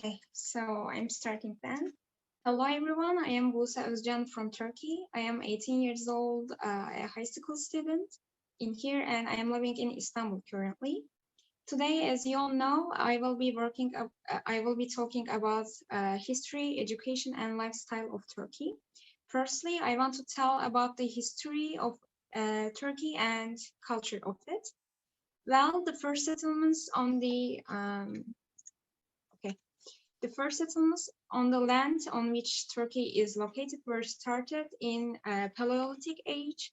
Okay, so I'm starting then. Hello everyone, I am Buse Ozcan from Turkey. I am 18 years old, a high school student in here, and I am living in Istanbul currently. Today, as you all know, I will be talking about history, education, and lifestyle of Turkey. Firstly, I want to tell about the history of Turkey and culture of it. Well, the first settlements on the first settlements on the land on which Turkey is located were started in Paleolithic age,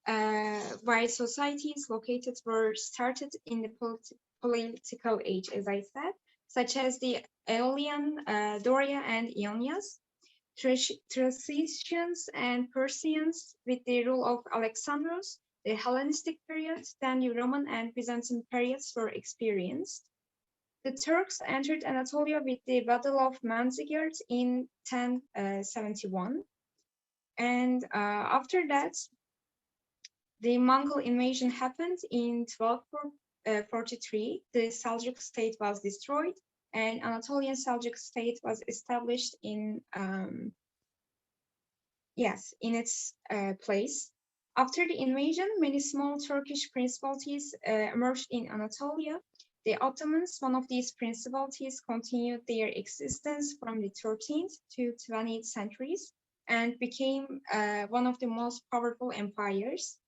while societies located were started in the political age, as I said, such as the Aeolian, Doria, and Ionias. Thracians and Persians with the rule of Alexandros, the Hellenistic period, then the Roman and Byzantine periods were experienced. The Turks entered Anatolia with the Battle of Manzikert in 1071. And after that, the Mongol invasion happened in 1243. The Seljuk state was destroyed, and Anatolian Seljuk state was established in its place. After the invasion, many small Turkish principalities emerged in Anatolia. The Ottomans, one of these principalities, continued their existence from the 13th to 20th centuries and became one of the most powerful empires.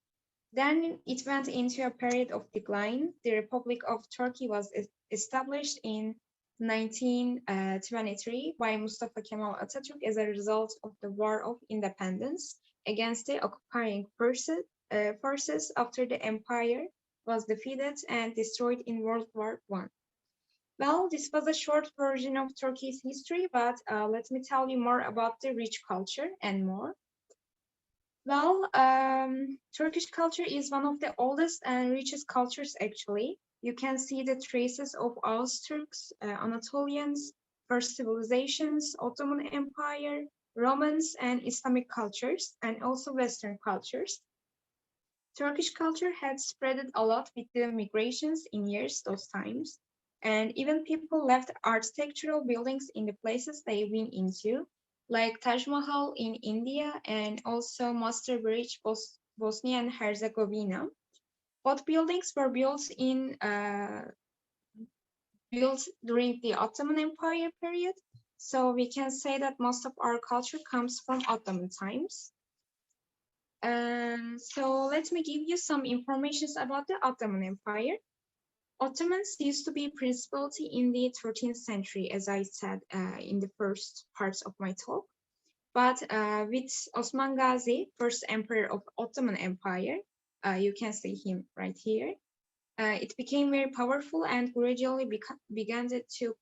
Then it went into a period of decline. The Republic of Turkey was established in 1923 by Mustafa Kemal Atatürk as a result of the War of Independence against the occupying forces after the empire was defeated and destroyed in World War I. Well, this was a short version of Turkey's history, but let me tell you more about the rich culture and more. Well, Turkish culture is one of the oldest and richest cultures, actually. You can see the traces of Turks, Anatolians, first civilizations, Ottoman Empire, Romans, and Islamic cultures, and also Western cultures. Turkish culture had spread a lot with the migrations in years those times, and even people left architectural buildings in the places they've been into, like Taj Mahal in India and also Master Bridge, Bosnia and Herzegovina. Both buildings were built during the Ottoman Empire period, so we can say that most of our culture comes from Ottoman times. So let me give you some information about the Ottoman Empire. Ottomans used to be principality in the 13th century, as I said in the first parts of my talk. But with Osman Gazi, first emperor of Ottoman Empire, you can see him right here, it became very powerful and gradually began to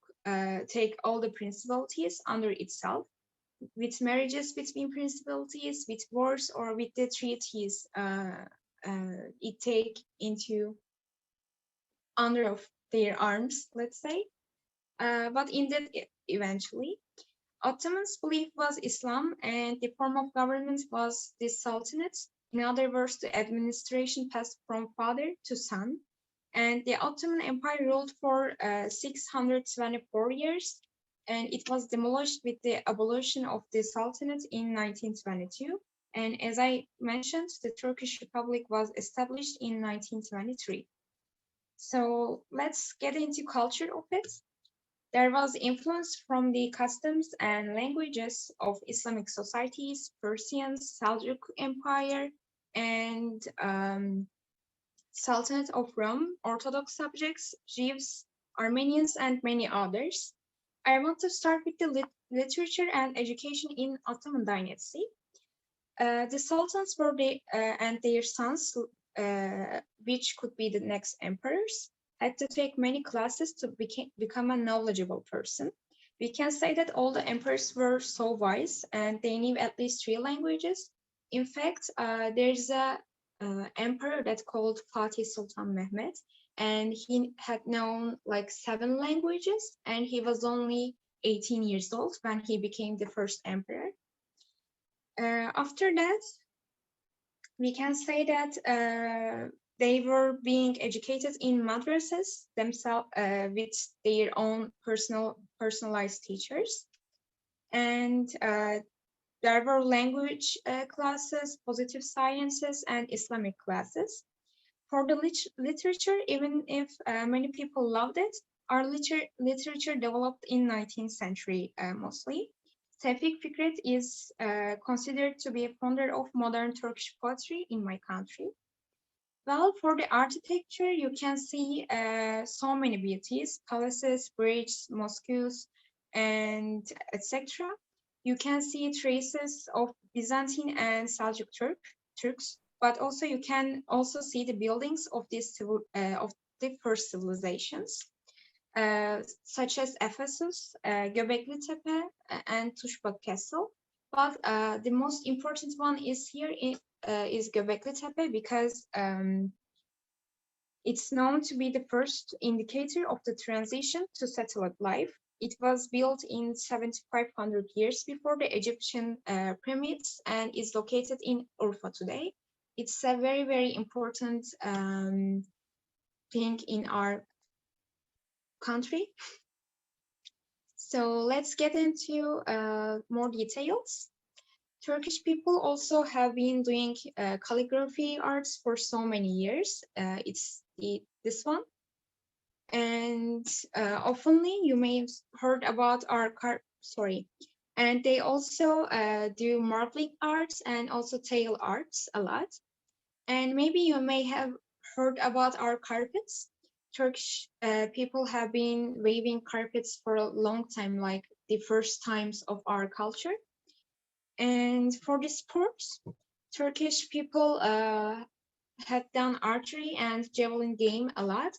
take all the principalities under itself, with marriages between principalities, with wars, or with the treaties it take into under of their arms, let's say. But indeed, eventually, Ottomans' belief was Islam, and the form of government was the Sultanate. In other words, the administration passed from father to son. And the Ottoman Empire ruled for 624 years, and it was demolished with the abolition of the Sultanate in 1922. And as I mentioned, the Turkish Republic was established in 1923. So let's get into culture of it. There was influence from the customs and languages of Islamic societies, Persians, Seljuk Empire, and Sultanate of Rome, Orthodox subjects, Jews, Armenians, and many others. I want to start with the literature and education in Ottoman dynasty. The sultans were and their sons, which could be the next emperors, had to take many classes to become a knowledgeable person. We can say that all the emperors were so wise and they knew at least 3 languages. In fact, there's a emperor that's called Fatih Sultan Mehmet, and he had known like 7 languages, and he was only 18 years old when he became the first emperor. After that, we can say that they were being educated in madrasas themselves with their own personal personalized teachers. And there were language classes, positive sciences, and Islamic classes. For the literature, even if many people loved it, our literature developed in 19th century mostly. Tevfik Fikret is considered to be a founder of modern Turkish poetry in my country. Well, for the architecture, you can see so many beauties, palaces, bridges, mosques, and etc. You can see traces of Byzantine and Seljuk Turks, but also you can also see the buildings of of the first civilizations, such as Ephesus, Göbekli Tepe, and Tuşba Castle. But the most important one is is Göbekli Tepe because it's known to be the first indicator of the transition to satellite life. It was built in 7,500 years before the Egyptian pyramids and is located in Urfa today. It's a very, very important thing in our country. So let's get into more details. Turkish people also have been doing calligraphy arts for so many years. It's this one. And oftenly you may have heard about our and they also do marbling arts and also tail arts a lot. And maybe you may have heard about our carpets. Turkish people have been weaving carpets for a long time, like the first times of our culture. And for the sports, Turkish people had done archery and javelin game a lot.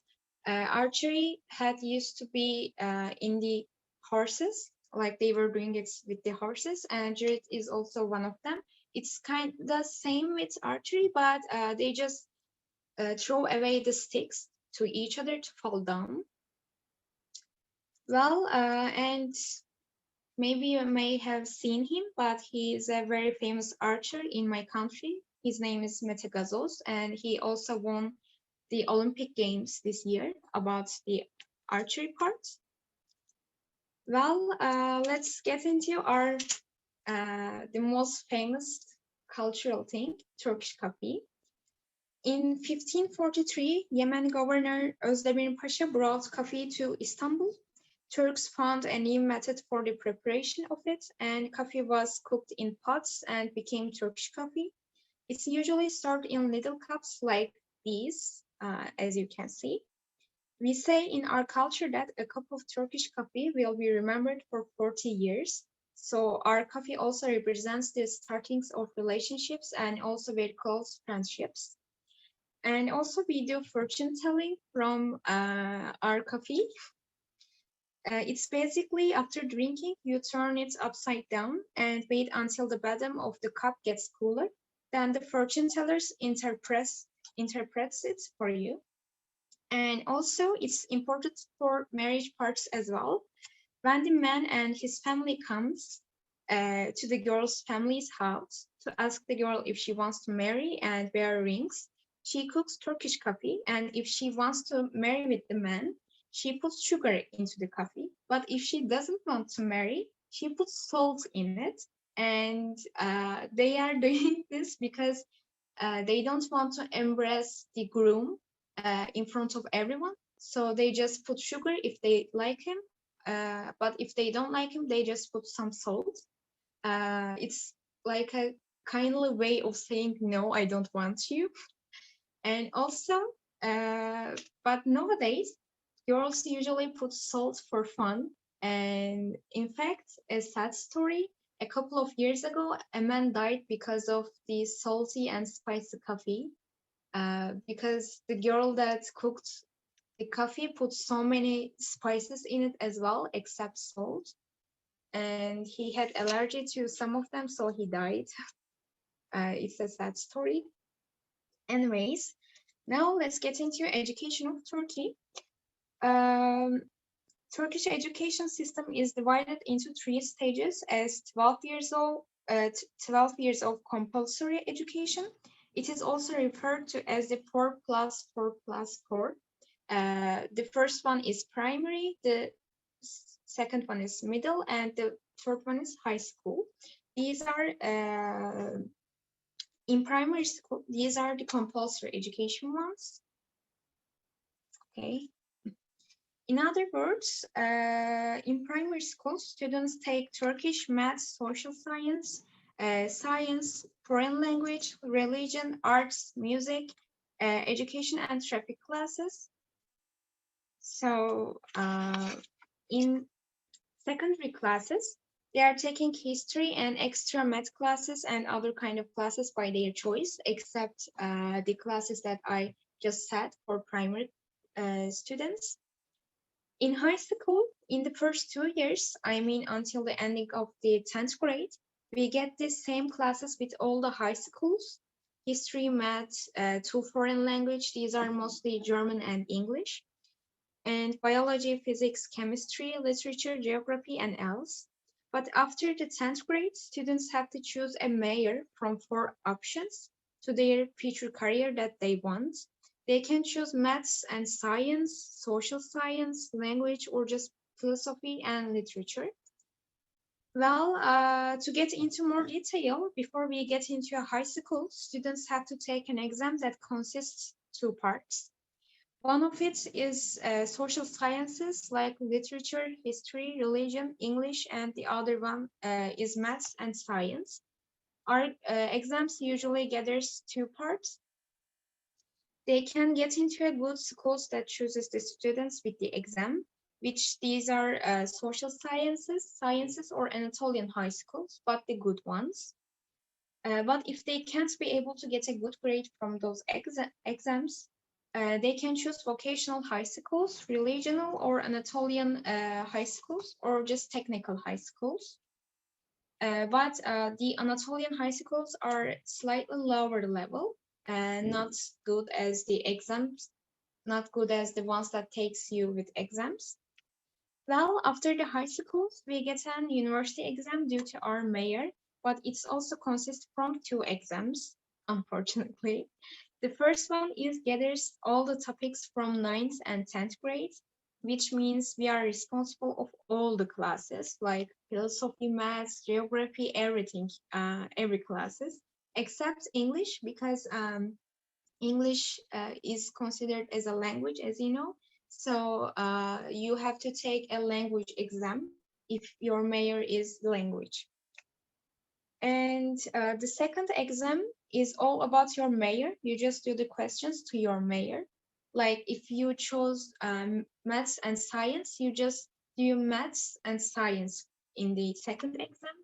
Archery had used to be in the horses, like they were doing it with the horses, and Jurid is also one of them. It's kind of the same with archery, but they just throw away the sticks to each other to fall down. Well, and maybe you may have seen him, but he is a very famous archer in my country. His name is Mete Gazoz, and he also won the Olympic Games this year about the archery part. Well, let's get into our the most famous cultural thing, Turkish coffee. In 1543, Yemen governor Özdemir Pasha brought coffee to Istanbul. Turks found a new method for the preparation of it, and coffee was cooked in pots and became Turkish coffee. It's usually served in little cups like these, as you can see. We say in our culture that a cup of Turkish coffee will be remembered for 40 years. So our coffee also represents the startings of relationships and also very close friendships. And also we do fortune telling from our coffee. It's basically after drinking, you turn it upside down and wait until the bottom of the cup gets cooler. Then the fortune tellers interprets it for you. And also it's important for marriage parts as well. When the man and his family comes to the girl's family's house to ask the girl if she wants to marry and wear rings, she cooks Turkish coffee. And if she wants to marry with the man, she puts sugar into the coffee. But if she doesn't want to marry, she puts salt in it. And they are doing this because they don't want to embrace the groom in front of everyone. So they just put sugar if they like him. But if they don't like him, they just put some salt. It's like a kindly way of saying, no, I don't want you. And also, but nowadays, girls usually put salt for fun. And in fact, a sad story, a couple of years ago, a man died because of the salty and spicy coffee. Because the girl that cooked the coffee put so many spices in it as well, except salt. And he had allergy to some of them, so he died. It's a sad story. Anyways, now let's get into education of Turkey. Turkish education system is divided into 3 stages as 12 years of compulsory education. It is also referred to as the 4+4+4. The first one is primary, the second one is middle, and the third one is high school. These are in primary school, these are the compulsory education ones. Okay. In other words, in primary school, students take Turkish, math, social science, science, foreign language, religion, arts, music, education, and traffic classes. So in secondary classes, they are taking history and extra math classes and other kind of classes by their choice, except the classes that I just said for primary students. In high school, in the first 2 years, I mean until the ending of the 10th grade, we get the same classes with all the high schools. History, math, 2 foreign language, these are mostly German and English. And biology, physics, chemistry, literature, geography, and else. But after the 10th grade, students have to choose a major from 4 options to their future career that they want. They can choose maths and science, social science, language, or just philosophy and literature. Well, to get into more detail, before we get into a high school, students have to take an exam that consists 2 parts. One of it is social sciences like literature, history, religion, English, and the other one is maths and science. Our exams usually gathers 2 parts. They can get into a good schools that chooses the students with the exam, which these are social sciences or Anatolian high schools, but the good ones. But if they can't be able to get a good grade from those exams, they can choose vocational high schools, regional or Anatolian high schools, or just technical high schools. But the Anatolian high schools are slightly lower level and not good as the exams, not good as the ones that takes you with exams. Well, after the high schools, we get an university exam due to our major, but it's also consists from 2 exams, unfortunately. The first one is gathers all the topics from 9th and 10th grade, which means we are responsible of all the classes like philosophy, maths, geography, everything, every classes, except English, because English is considered as a language, as you know. So you have to take a language exam if your major is language. And the second exam is all about your major. You just do the questions to your major. Like if you chose maths and science, you just do maths and science in the second exam.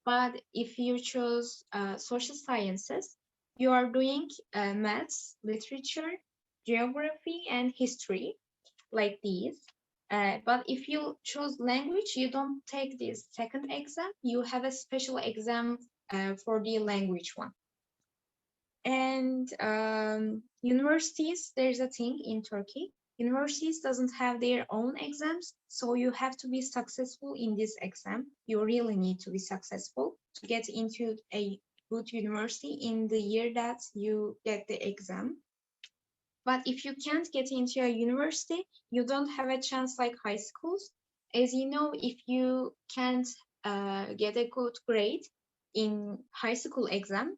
But if you chose social sciences, you are doing maths, literature, geography, and history, like these. But if you choose language, you don't take this second exam. You have a special exam for the language one. And universities, there's a thing in Turkey. Universities doesn't have their own exams, so you have to be successful in this exam. You really need to be successful to get into a good university in the year that you get the exam. But if you can't get into a university, you don't have a chance like high schools. As you know, if you can't get a good grade in high school exam,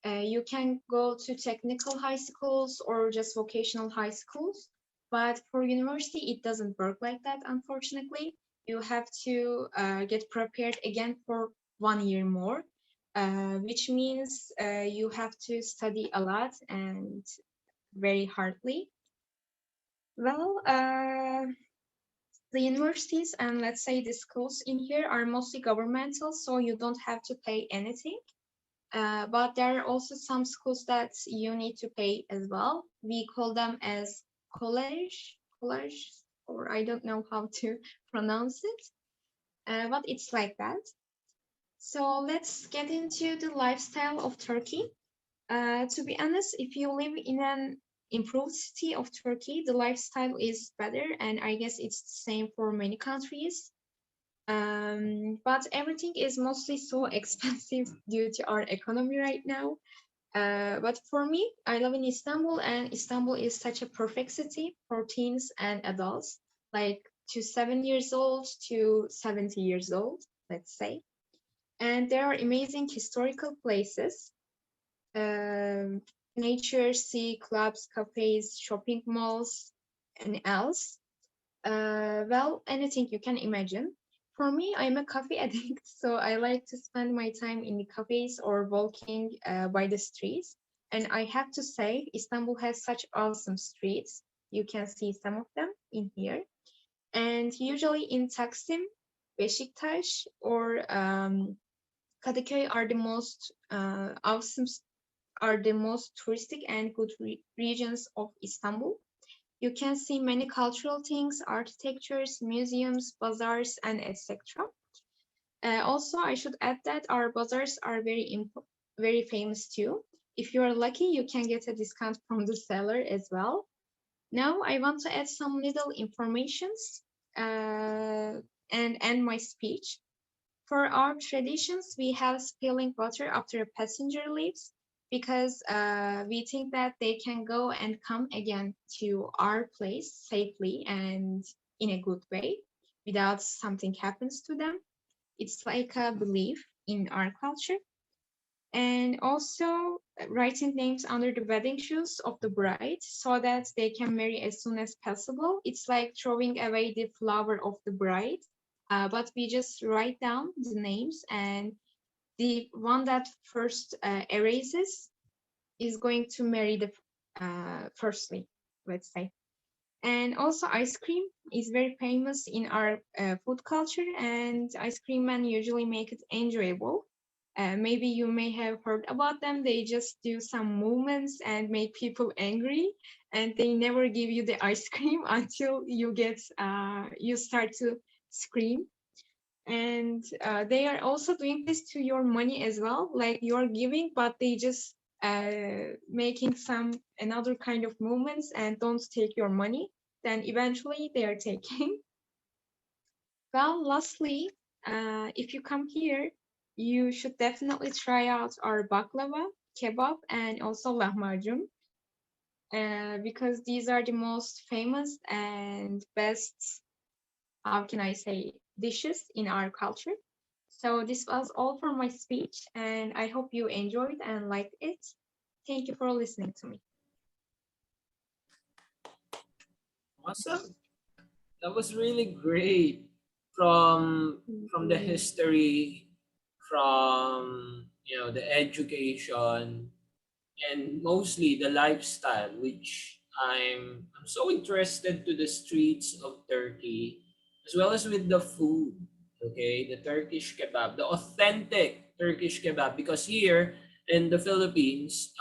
you can go to technical high schools or just vocational high schools. But for university, it doesn't work like that, unfortunately. You have to get prepared again for 1 year more, which means you have to study a lot and very hardly. Well, the universities and let's say the schools in here are mostly governmental, so you don't have to pay anything. But there are also some schools that you need to pay as well. We call them as college, or I don't know how to pronounce it, but it's like that. So let's get into the lifestyle of Turkey. To be honest, if you live in an improved city of Turkey, the lifestyle is better, and I guess it's the same for many countries. But everything is mostly so expensive due to our economy right now. But for me, I live in Istanbul, and Istanbul is such a perfect city for teens and adults, like to 7 years old to 70 years old, let's say. And there are amazing historical places, nature, sea, clubs, cafes, shopping malls, and else. Well, anything you can imagine. For me, I'm a coffee addict, so I like to spend my time in the cafes or walking by the streets. And I have to say, Istanbul has such awesome streets. You can see some of them in here. And usually in Taksim, Beşiktaş, or Kadıköy are the most awesome, are the most touristic and good regions of Istanbul. You can see many cultural things, architectures, museums, bazaars, and etc. Also, I should add that our bazaars are very famous too. If you are lucky, you can get a discount from the seller as well. Now, I want to add some little informations and end my speech. For our traditions, we have spilling water after a passenger leaves because we think that they can go and come again to our place safely and in a good way without something happens to them. It's like a belief in our culture. And also writing names under the wedding shoes of the bride so that they can marry as soon as possible. It's like throwing away the flower of the bride, but we just write down the names, and the one that first erases is going to marry the firstly, let's say. And also ice cream is very famous in our food culture, and ice cream men usually make it enjoyable. Maybe you may have heard about them. They just do some movements and make people angry, and they never give you the ice cream until you start to scream. And they are also doing this to your money as well, like you're giving, but they just making some another kind of movements and don't take your money. Then eventually they are taking. Well, lastly, if you come here, you should definitely try out our baklava, kebab, and also lahmacun, because these are the most famous and best, how can I say, dishes in our culture. So this was all for my speech, and I hope you enjoyed and liked it. Thank you for listening to me. Awesome. That was really great. From the history, from the education, and mostly the lifestyle, which I'm so interested to the streets of Turkey, as well as with the food. Okay, the Turkish kebab, the authentic Turkish kebab, because here in the Philippines,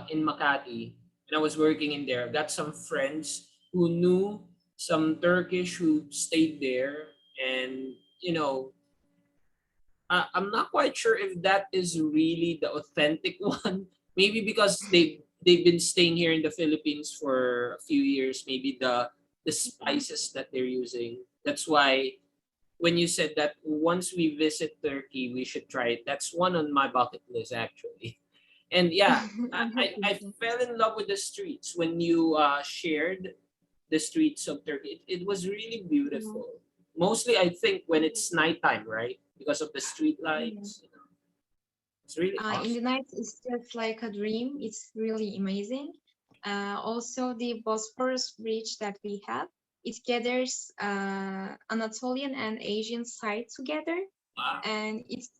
in Makati, when I was working in there, I got some friends who knew some Turkish who stayed there, and I'm not quite sure if that is really the authentic one. Maybe because they've been staying here in the Philippines for a few years. Maybe the spices that they're using. That's why when you said that once we visit Turkey, we should try it. That's one on my bucket list actually. And yeah, I hope I you do. fell in love with the streets when you shared the streets of Turkey. It was really Yeah. beautiful. Mostly, I think when it's nighttime, right? Because of the street Yeah. lights. It's really In the awesome. night, it's just like a dream. It's really amazing. Also, the Bosphorus Bridge that we have, it gathers Anatolian and Asian side together, Wow. and it's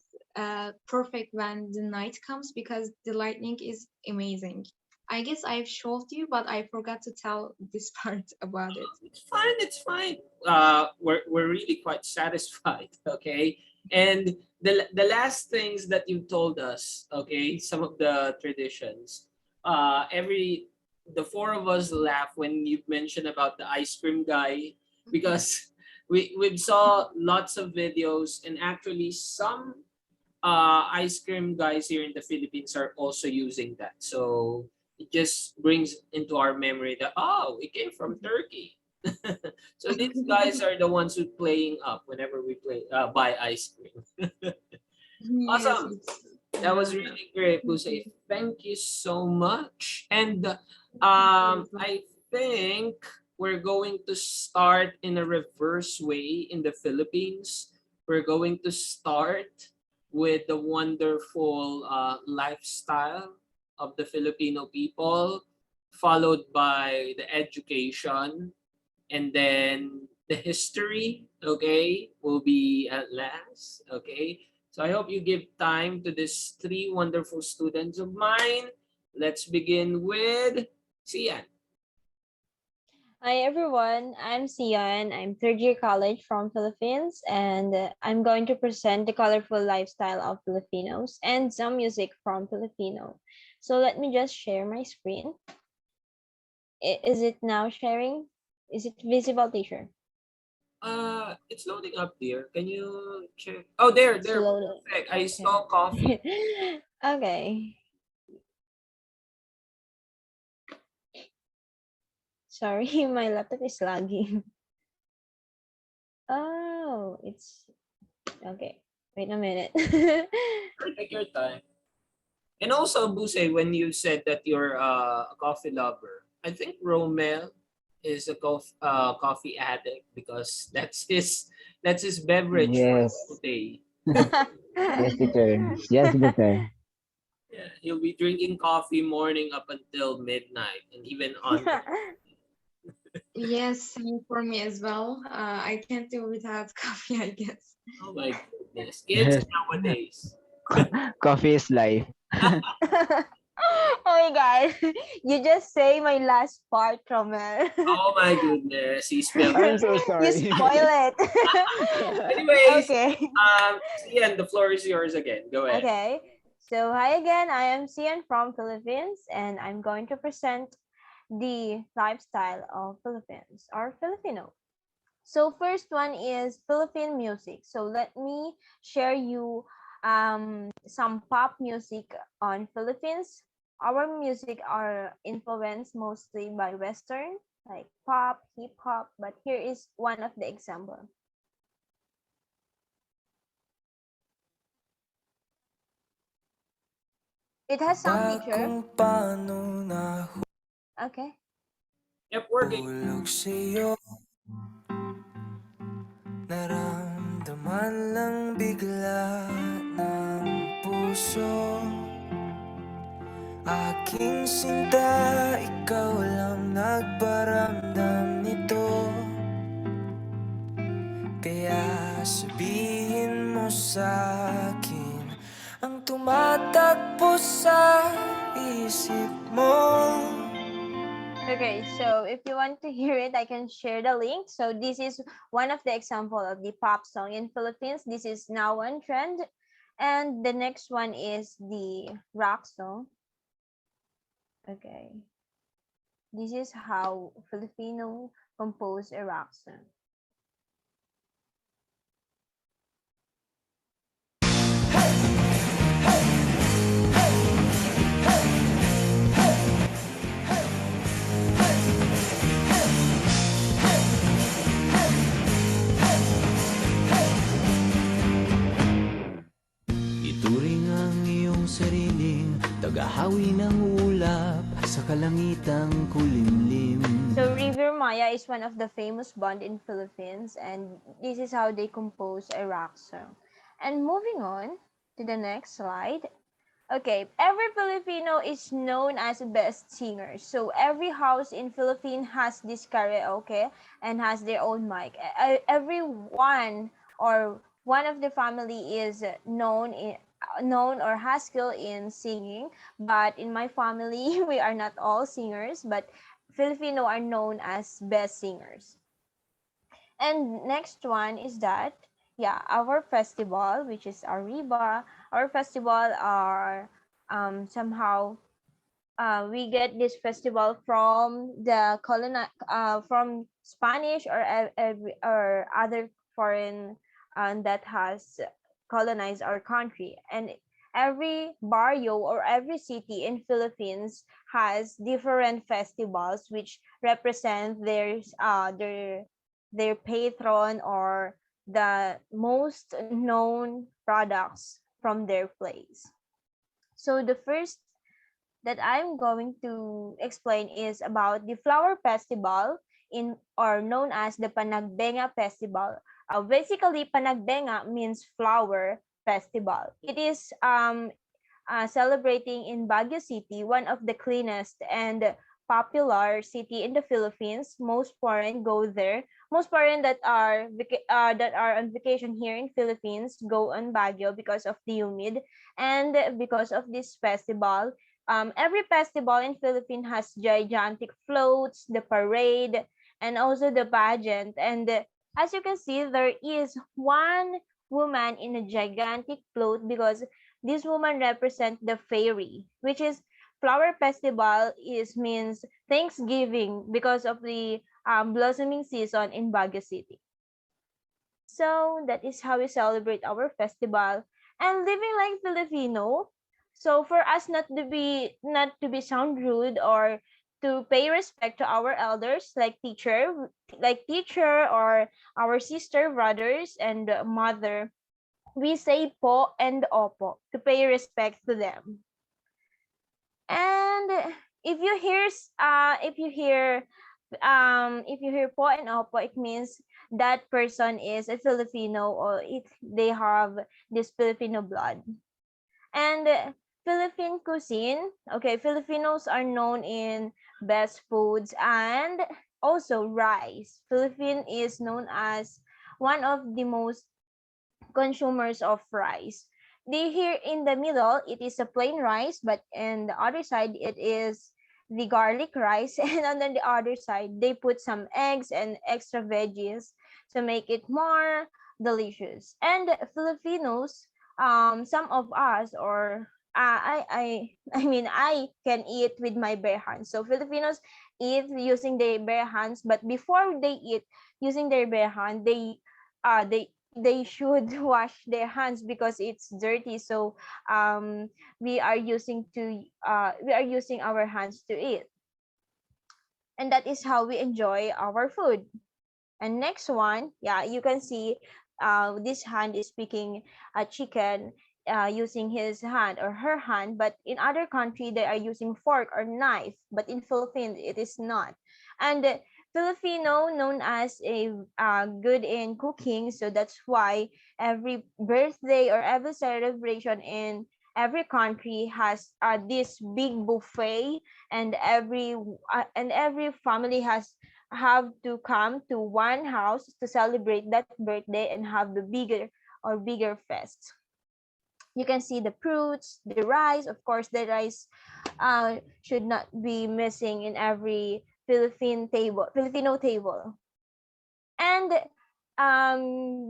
perfect when the night comes because the lightning is amazing. I guess I've showed you, but I forgot to tell this part about it. It's fine. It's fine. We're really quite satisfied. Okay. And the last things that you told us, okay, some of the traditions. Every the four of us laugh when you mentioned about the ice cream guy, because we saw lots of videos, and actually some ice cream guys here in the Philippines are also using that. So it just brings into our memory that, oh, it came from Turkey. So these guys are the ones who playing up whenever we buy ice cream. Yes, Awesome. it's That was really. really great, Buse. Thank you so much. And Thank you as well. I think we're going to start in a reverse way in the Philippines. We're going to start with the wonderful lifestyle of the Filipino people, followed by the education, and then the history, okay, will be at last, okay? So I hope you give time to these three wonderful students of mine. Let's begin with Sian. Hi everyone, I'm Sian. I'm third year college from Philippines and I'm going to present the colorful lifestyle of Filipinos and some music from Filipino. So let me just share my screen. Is it now sharing? Is it visible, teacher? It's loading up there. Can you check? Oh, there, It's there. loaded. Perfect. I saw coffee. Okay. Sorry, my laptop is lagging. Oh, it's okay. Wait a minute. Take your time. And also, Buse, when you said that you're a coffee lover, I think Romel is a coffee addict because that's his beverage for Yes. today. Yes, teacher. Yes, teacher. Yeah, he'll be drinking coffee morning up until midnight and even on. Yes, same for me as well. I can't do without coffee, I guess. Oh my goodness, kids Yes. nowadays. Coffee is life. Oh my god, you just say my last part, Romel. Oh my goodness, he spilled. I'm so You sorry. spoil it. Anyways, Okay. Ian, the floor is yours again. Go ahead. Okay. So hi again, I am Sian from Philippines and I'm going to present the lifestyle of Philippines or Filipino. So first one is Philippine music. So let me share you some pop music on Philippines. Our music are influenced mostly by Western, like pop, hip hop. But here is one of the example. It has some feature. Okay. Yep, working. Naramdaman lang bigla ng puso Aking sinta, ikaw lang nagparamdam nito Kaya sabihin mo sa'kin Ang tumatakbo sa isip mo Okay, so if you want to hear it, I can share the link. So this is one of the example of the pop song in Philippines. This is now on trend. And the next one is the rock song. Okay. This is how Filipino compose a rock song. Ituring ang iyong sariling tagahawi ng ulap sa kalangitang kulimlim. So River Maya is one of the famous band in Philippines, and this is how they compose a rock song. And moving on to the next slide. Okay, every Filipino is known as a best singer. So every house in Philippines has this karaoke and has their own mic. Everyone or one of the family is known or has skill in singing. But in my family, we are not all singers, but Filipino are known as best singers. And next one is that, yeah, our festival, which is Arriba, our festival are somehow we get this festival from the from Spanish or or other foreign that has colonized our country. And every barrio or every city in Philippines has different festivals which represent their patron or the most known products from their place. So the first that I'm going to explain is about the flower festival in or known as the Panagbenga Festival. Basically, Panagbenga means flower festival. It is celebrating in Baguio City, one of the cleanest and popular city in the Philippines. Most foreign go there. Most foreign that are on vacation here in Philippines go on Baguio because of the humid and because of this festival. Every festival in Philippines has gigantic floats, the parade, and also the pageant. And as you can see, there is one woman in a gigantic float because this woman represents the fairy, which is flower festival is means Thanksgiving because of the blossoming season in Baguio City. So that is how we celebrate our festival and living like Filipino. So for us not to be sound rude or to pay respect to our elders like teacher or our sister brothers and mother, we say po and opo to pay respect to them. And if you hear po and opo, it means that person is a Filipino or they have this Filipino blood. And Philippine cuisine, okay, Filipinos are known in best foods and also rice. Philippine is known as one of the most consumers of rice. They here in the middle, it is a plain rice, but in the other side, it is the garlic rice, and on the other side, they put some eggs and extra veggies to make it more delicious. And Filipinos, some of us, or I mean, I can eat with my bare hands. So Filipinos eat using their bare hands, but before they eat using their bare hand, they should wash their hands because it's dirty. So we are using our hands to eat, and that is how we enjoy our food. And next one, yeah, you can see this hand is picking a chicken using his hand or her hand, but in other country they are using fork or knife, but in Philippines it is not. And Filipino known as a good in cooking, so that's why every birthday or every celebration in every country has this big buffet, and every family has have to come to one house to celebrate that birthday and have the bigger fest. You can see the fruits, the rice. Of course, the rice should not be missing in every Filipino table. And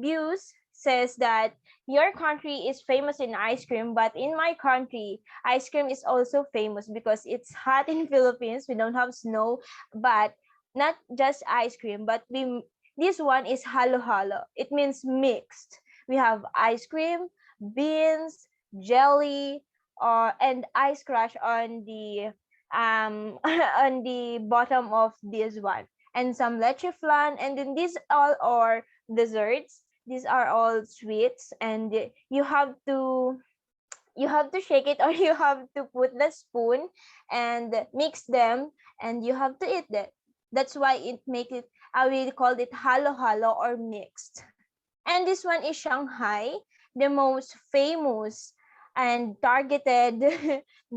Buse says that your country is famous in ice cream, but in my country, ice cream is also famous because it's hot in Philippines. We don't have snow, but not just ice cream, but this one is halo-halo. It means mixed. We have ice cream, beans, jelly, and ice crush on the on the bottom of this one, and some leche flan, and then these all are desserts. These are all sweets, and you have to shake it or you have to put the spoon and mix them, and you have to eat that. That's why it make it we call it halo halo or mixed. And this one is Shanghai, the most famous and targeted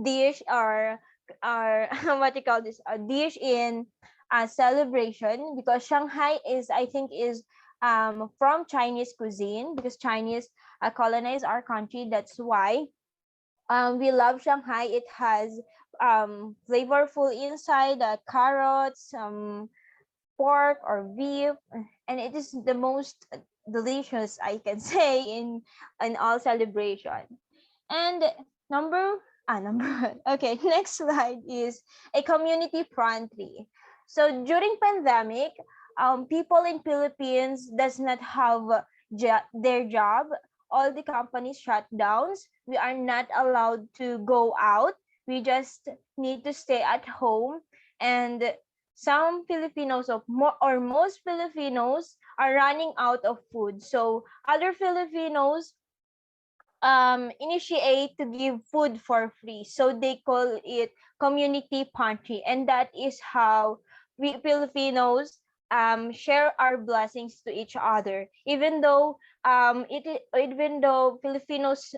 dish, or what you call this, a dish in a celebration, because Shanghai is, I think, is from Chinese cuisine, because Chinese colonized our country. That's why we love Shanghai. It has flavorful inside, carrots, pork or beef, and it is the most delicious, I can say, in all celebration. And number one. Okay, next slide is a community pantry. So during pandemic, people in Philippines does not have their job. All the companies shut downs. We are not allowed to go out. We just need to stay at home. And some Filipinos or most Filipinos are running out of food. So other Filipinos initiate to give food for free. So they call it community pantry, and that is how we Filipinos share our blessings to each other, even though even though Filipinos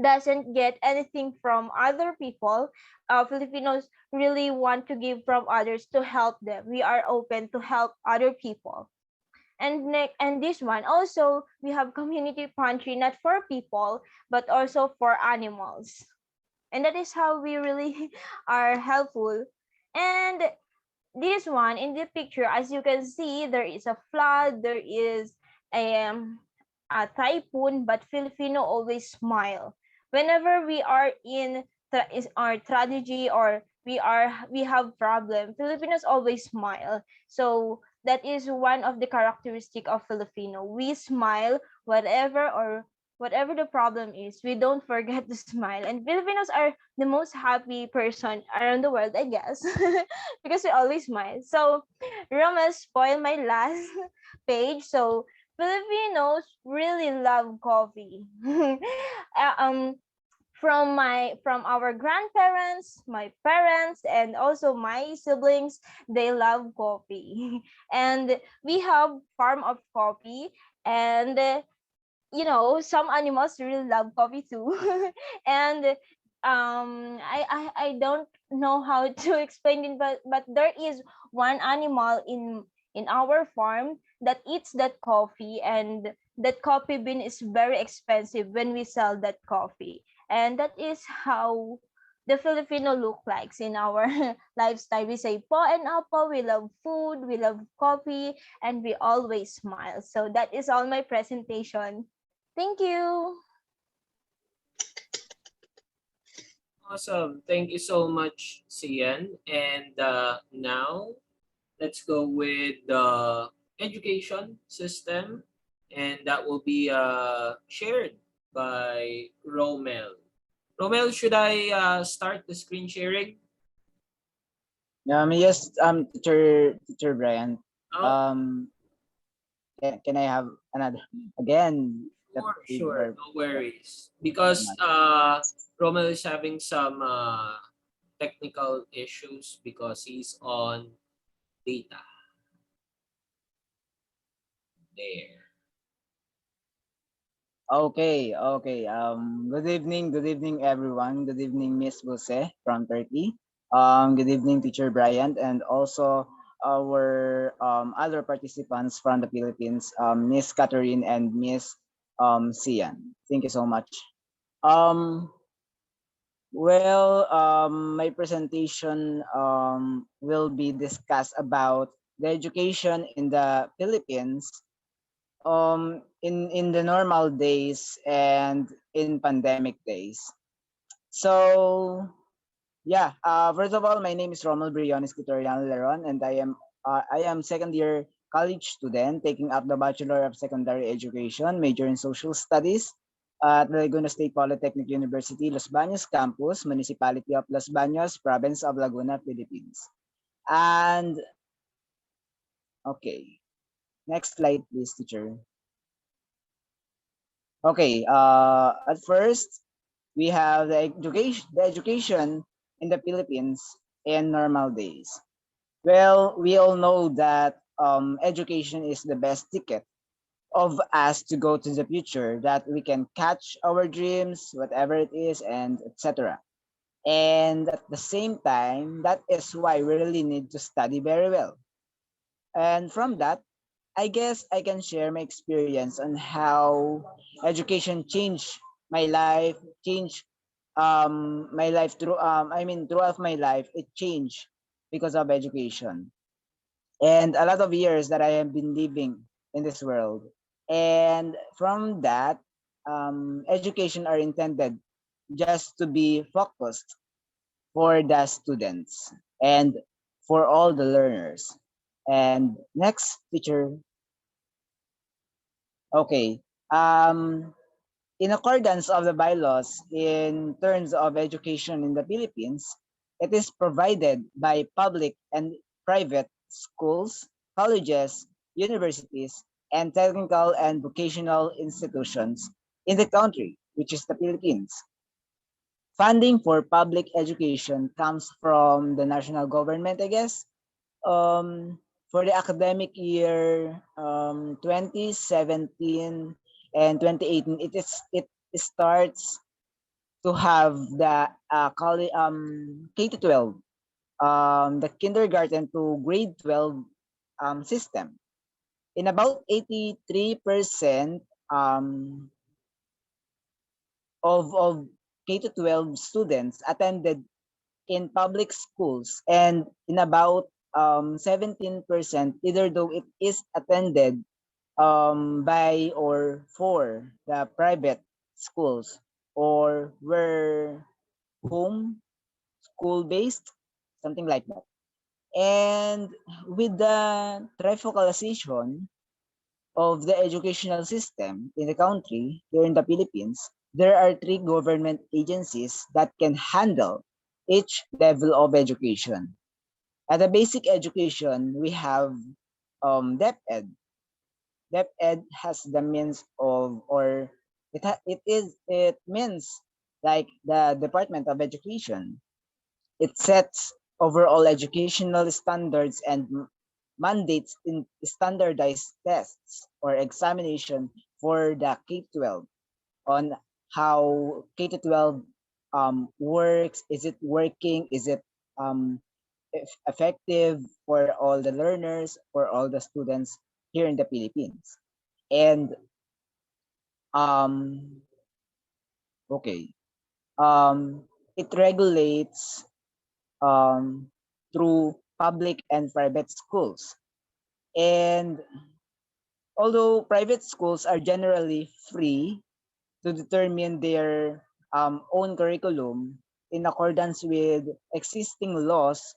doesn't get anything from other people. Filipinos really want to give from others to help them. We are open to help other people. And this one also, we have community pantry, not for people but also for animals, and that is how we really are helpful. And this one in the picture, as you can see, there is a flood, there is a typhoon, but Filipino always smile whenever we are in is our tragedy, or we have problem. Filipinos always smile. So that is one of the characteristic of Filipino. We smile whatever, or whatever the problem is, we don't forget to smile. And Filipinos are the most happy person around the world, I guess, because we always smile. So Roma spoiled my last page. So Filipinos really love coffee. Uh, um, from our grandparents, my parents, and also my siblings, they love coffee, and we have farm of coffee, and some animals really love coffee too. And I don't know how to explain it, but there is one animal in our farm that eats that coffee, and that coffee bean is very expensive when we sell that coffee. And that is how the Filipino look likes in our lifestyle. We say po and apo, we love food, we love coffee, and we always smile. So that is all my presentation. Thank you. Awesome. Thank you so much, Sian. And now let's go with the education system, and that will be shared by Romel. Romel, should I start the screen sharing? Yes, teacher Brian. Oh, Can I have another again? The sure, paper. no worries. Because Romel is having some technical issues because he's on data. There. Okay. Good evening, everyone. Good evening, Miss Buse from Turkey. Good evening, Teacher Bryant, and also our other participants from the Philippines, Miss Catherine and Miss Sian. Thank you so much. Um, my presentation will be discussed about the education in the Philippines in the normal days and in pandemic days. So yeah, first of all, my name is Rommel Briones Tutorial Leron, and I am second year college student taking up the Bachelor of Secondary Education, major in Social Studies at the Laguna State Polytechnic University, Los Baños Campus, Municipality of Los Baños, Province of Laguna, Philippines. And okay, next slide, please, teacher. Okay, at first, we have the education in the Philippines in normal days. Well, we all know that education is the best ticket of us to go to the future, that we can catch our dreams, whatever it is, and etc. And at the same time, that is why we really need to study very well. And from that, I guess I can share my experience on how education changed my life, changed my life throughout my life it changed because of education. And a lot of years that I have been living in this world. And from that, education are intended just to be focused for the students and for all the learners. And next, teacher. Okay. In accordance of the bylaws in terms of education in the Philippines, it is provided by public and private schools, colleges, universities, and technical and vocational institutions in the country, which is the Philippines. Funding for public education comes from the national government, I guess. Um, for the academic year 2017 and 2018, it starts to have the K to 12, the kindergarten to grade 12 system. In about 83% of K to 12 students attended in public schools, and in about 17%, either though it is attended by or for the private schools, or were home school based, something like that. And with the trifocalization of the educational system in the country, here in the Philippines, there are three government agencies that can handle each level of education. At the basic education, we have DepEd. DepEd has the means of, or it means like the Department of Education. It sets overall educational standards and mandates in standardized tests or examination for the K-12 on how K-12 works. Is it working? Is it um, effective for all the learners, for all the students here in the Philippines? And um, okay, it regulates through public and private schools. And although private schools are generally free to determine their own curriculum in accordance with existing laws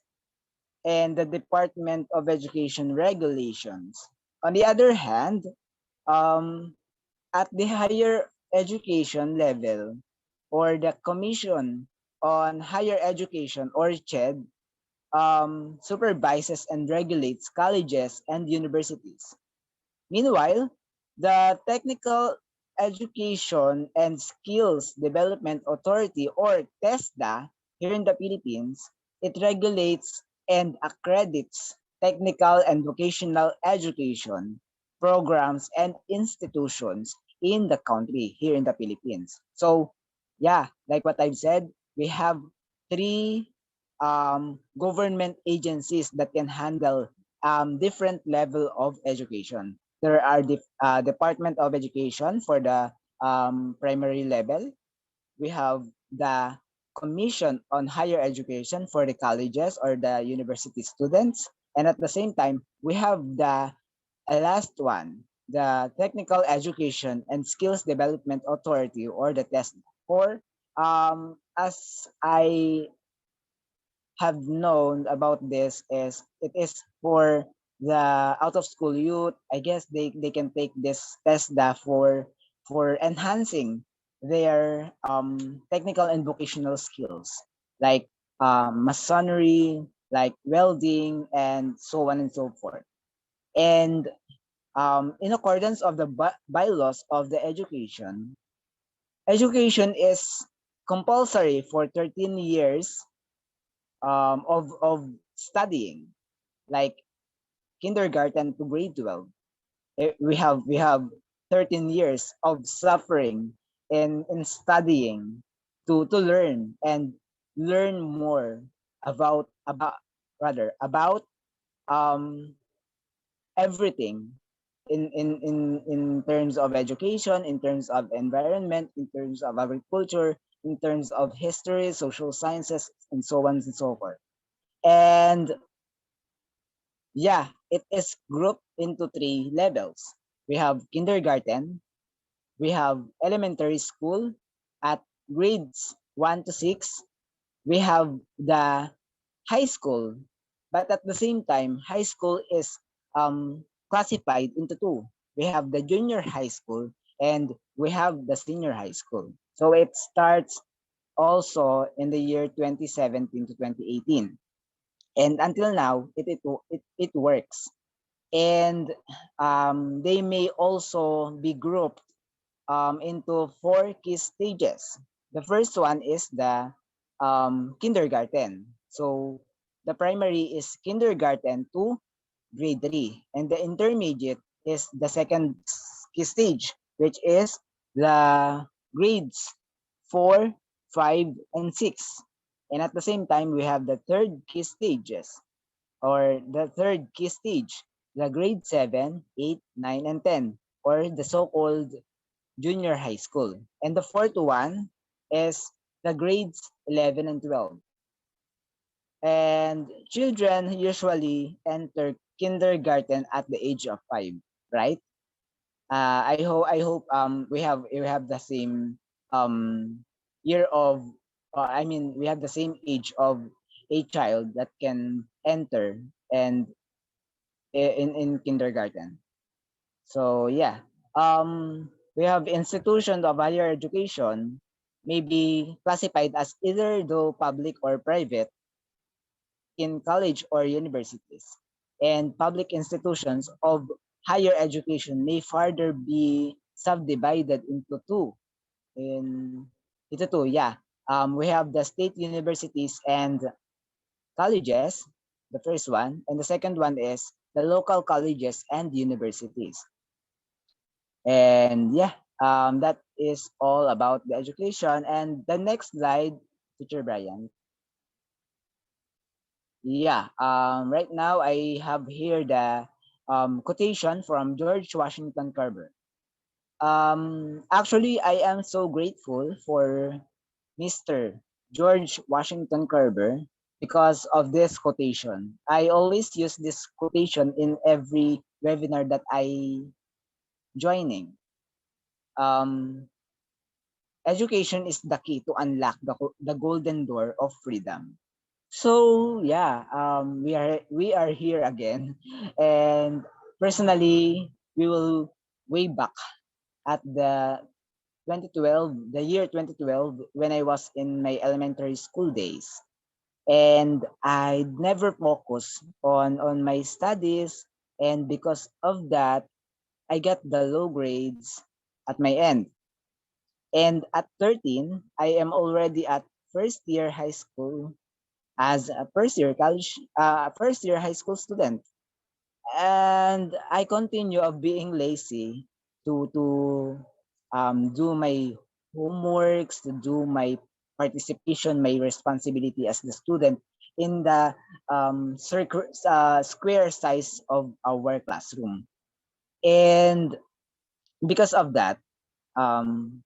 and the Department of Education regulations. On the other hand, um, at the higher education level, or the Commission on Higher Education, or CHED, supervises and regulates colleges and universities. Meanwhile, the Technical Education and Skills Development Authority, or TESDA, here in the Philippines, it regulates and accredits technical and vocational education programs and institutions in the country, here in the Philippines. So, yeah, like what I've said, we have three government agencies that can handle different level of education. There are the Department of Education for the primary level. We have the Commission on Higher Education for the colleges or the university students. And at the same time, we have the last one, the Technical Education and Skills Development Authority, or the TEST. For as I have known about this, is it is for the out of school youth. I guess they can take this TESDA for enhancing their technical and vocational skills, like masonry, like welding, and so on and so forth. And in accordance of the bylaws of the education is compulsory for 13 years of studying, like kindergarten to grade 12. We have 13 years of suffering in studying to learn and learn more about um everything in terms of education, in terms of environment, in terms of agriculture, in terms of history, social sciences, and so on and so forth. And yeah, it is grouped into three levels. We have kindergarten, we have elementary school at grades 1 to 6, we have the high school, but at the same time, high school is classified into two. We have the junior high school and we have the senior high school. So it starts also in the year 2017 to 2018. And until now, it works. And they may also be grouped into four key stages. The first one is the kindergarten. So the primary is kindergarten to grade 3. And the intermediate is the second key stage, which is the grades 4, 5, and 6. And at the same time, we have the third key stages, or the third key stage, the grade 7, 8, 9, and 10, or the so-called junior high school. And the fourth one is the grades 11 and 12. And children usually enter kindergarten at the age of 5, right? I hope we have the same year of I mean we have the same age of a child that can enter and in kindergarten. So yeah, we have institutions of higher education may be classified as either though public or private in college or universities, and public institutions of higher education may further be subdivided into two. In into two, yeah. We have the state universities and colleges, the first one, and the second one is the local colleges and universities. And yeah, that is all about the education. And the next slide, Teacher Brian. Yeah, right now I have here the quotation from George Washington Carver. Actually, I am so grateful for Mr. George Washington Carver because of this quotation. I always use this quotation in every webinar that I joining. Um, Education is the key to unlock the golden door of freedom. So yeah, we are here again, and personally, we will way back at the 2012, the year 2012, when I was in my elementary school days, and I never focused on my studies, and because of that, I got the low grades at my end. And at 13, I am already at first year high school as a first year high school student, and I continue of being lazy to do my homeworks, to do my participation, my responsibility as the student in the square size of our classroom. And because of that, um,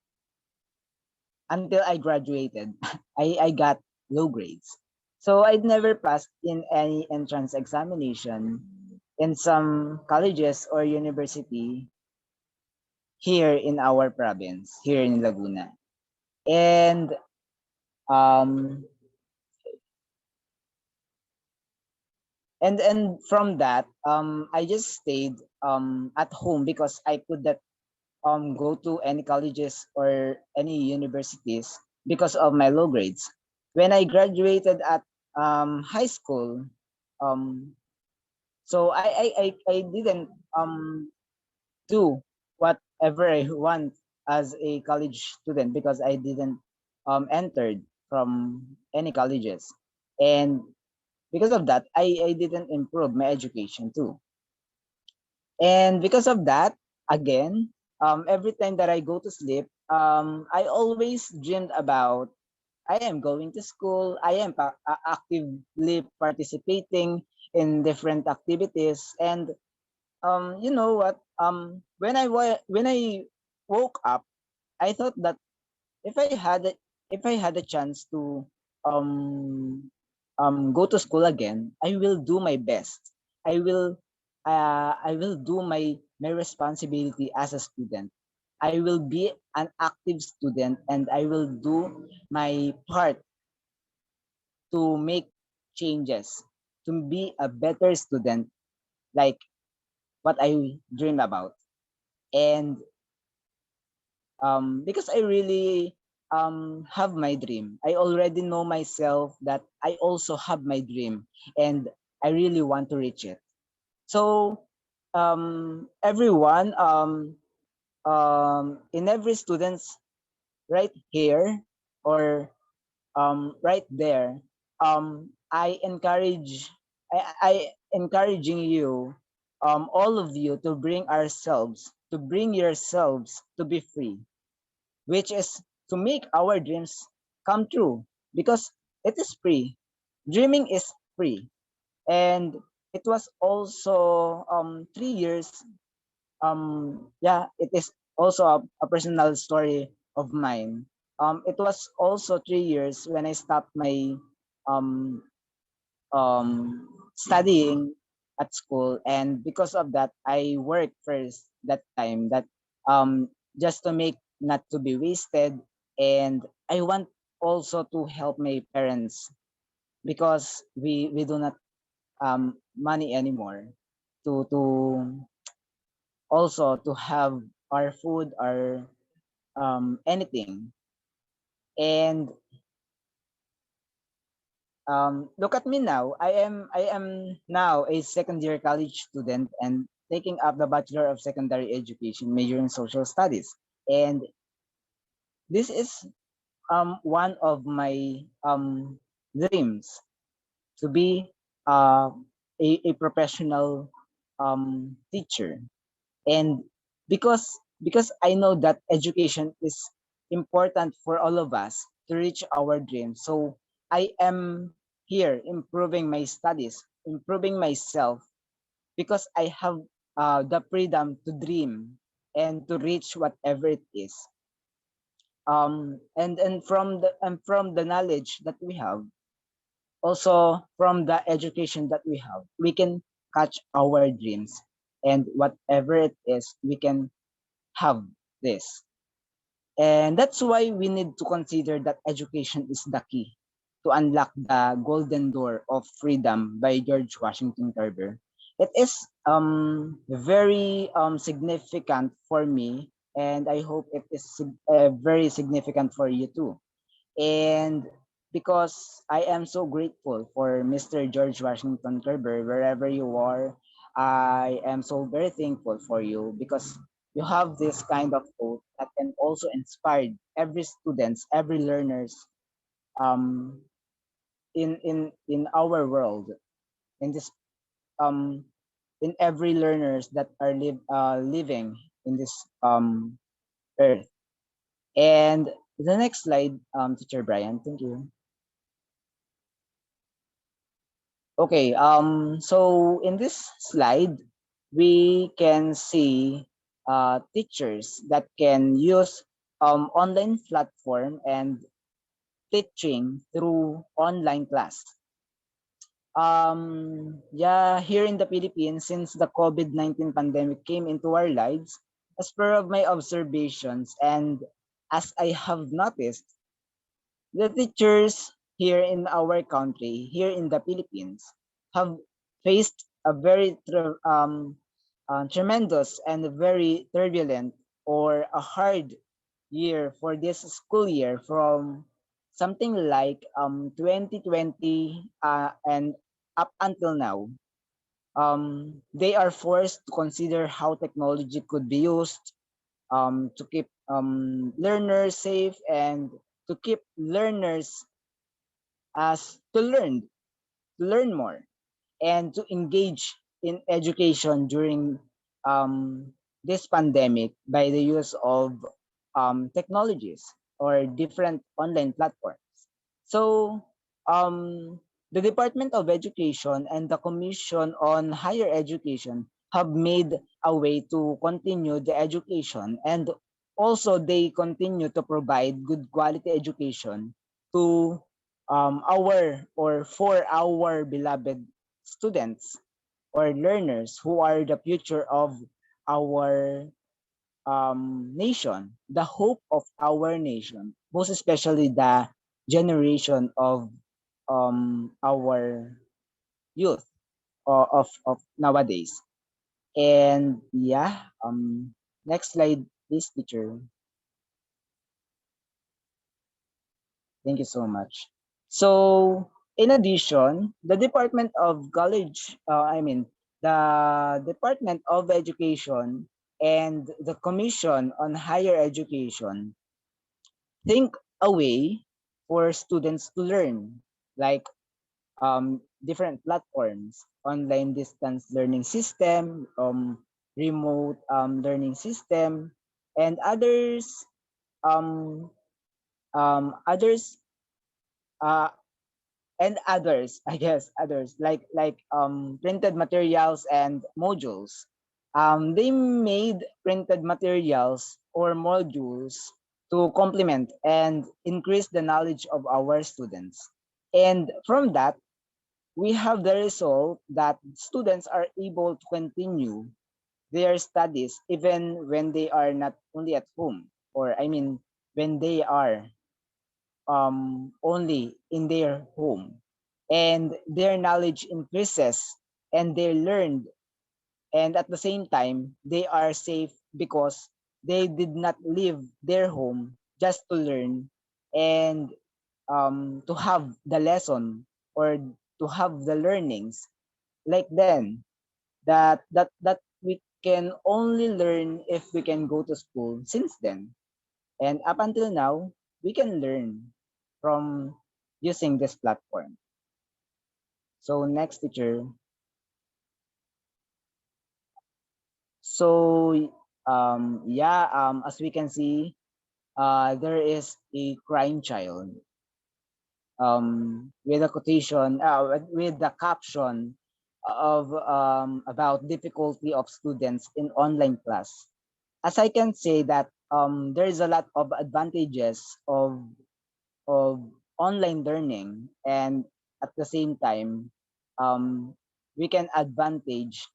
until I graduated, I got low grades. So I'd never passed in any entrance examination in some colleges or university here in our province, here in Laguna. And um and from that, I just stayed at home because I could not go to any colleges or any universities because of my low grades. When I graduated at high school, um, so I didn't do whatever I want as a college student because I didn't entered from any colleges, and because of that, I didn't improve my education too. And because of that, again, every time that I go to sleep, I always dreamed about I am going to school. I am actively participating in different activities. And you know what? When I woke up, I thought that if I had if I had a chance to um go to school again, I will do my best. I will do my responsibility as a student. I will be an active student, and I will do my part to make changes, to be a better student, like what I dream about. And because I really have my dream, I already know myself that I also have my dream, and I really want to reach it. So everyone, in every student's right here or right there, I I encouraging you, all of you, to bring yourselves to be free, which is to make our dreams come true, because it is free. Dreaming is free. And it was also 3 years. Yeah, it is also a personal story of mine. It was also 3 years when I stopped my um studying at school, and because of that I worked first that time, that just to make not to be wasted. And I want also to help my parents, because we do not money anymore to also to have our food, our anything. And look at me now. I am now a second year college student and taking up the Bachelor of Secondary Education, major in Social Studies. And this is one of my dreams, to be uh, a professional teacher. And because I know that education is important for all of us to reach our dreams, so I am here improving my studies, improving myself, because I have the freedom to dream and to reach whatever it is. And from the knowledge that we have, also from the education that we have, we can catch our dreams, and whatever it is, we can have this. And that's why we need to consider that education is the key to unlock the golden door of freedom by George Washington Carver. It is very significant for me, and I hope it is very significant for you too. And because I am so grateful for Mr. George Washington Carver, wherever you are, I am so very thankful for you, because you have this kind of quote that can also inspire every students, every learners um in our world, in this um in every learners that are living in this earth. And the next slide, Teacher Brian, thank you. Okay, so in this slide, we can see teachers that can use online platform and teaching through online class. Yeah, here in the Philippines, since the COVID-19 pandemic came into our lives, as per of my observations and as I have noticed, the teachers here in our country, here in the Philippines, have faced a very tremendous and very turbulent or a hard year for this school year, from something like 2020 and up until now. They are forced to consider how technology could be used to keep learners safe, and to keep learners as to learn more, and to engage in education during this pandemic by the use of technologies or different online platforms. So the Department of Education and the Commission on Higher Education have made a way to continue the education, and also they continue to provide good quality education to our or for our beloved students or learners who are the future of our nation, the hope of our nation, most especially the generation of our youth of nowadays. And yeah, next slide, please, teacher. Thank you so much. So, in addition, the Department of College, the Department of Education and the Commission on Higher Education think a way for students to learn, like different platforms, online distance learning system, remote learning system, and um, others, uh, others, I guess, others like printed materials and modules. They made printed materials or modules to complement and increase the knowledge of our students. And from that, we have the result that students are able to continue their studies even when they are not only at home, or I mean when they are only in their home, and their knowledge increases and they learned, and at the same time they are safe because they did not leave their home just to learn and to have the lesson or to have the learnings like then that we can only learn if we can go to school since then, and up until now we can learn from using this platform. So next, teacher. So yeah, as we can see, there is a crying child with a quotation, with the caption of about difficulty of students in online class. As I can say that there is a lot of advantages of online learning, and at the same time um, we can advantage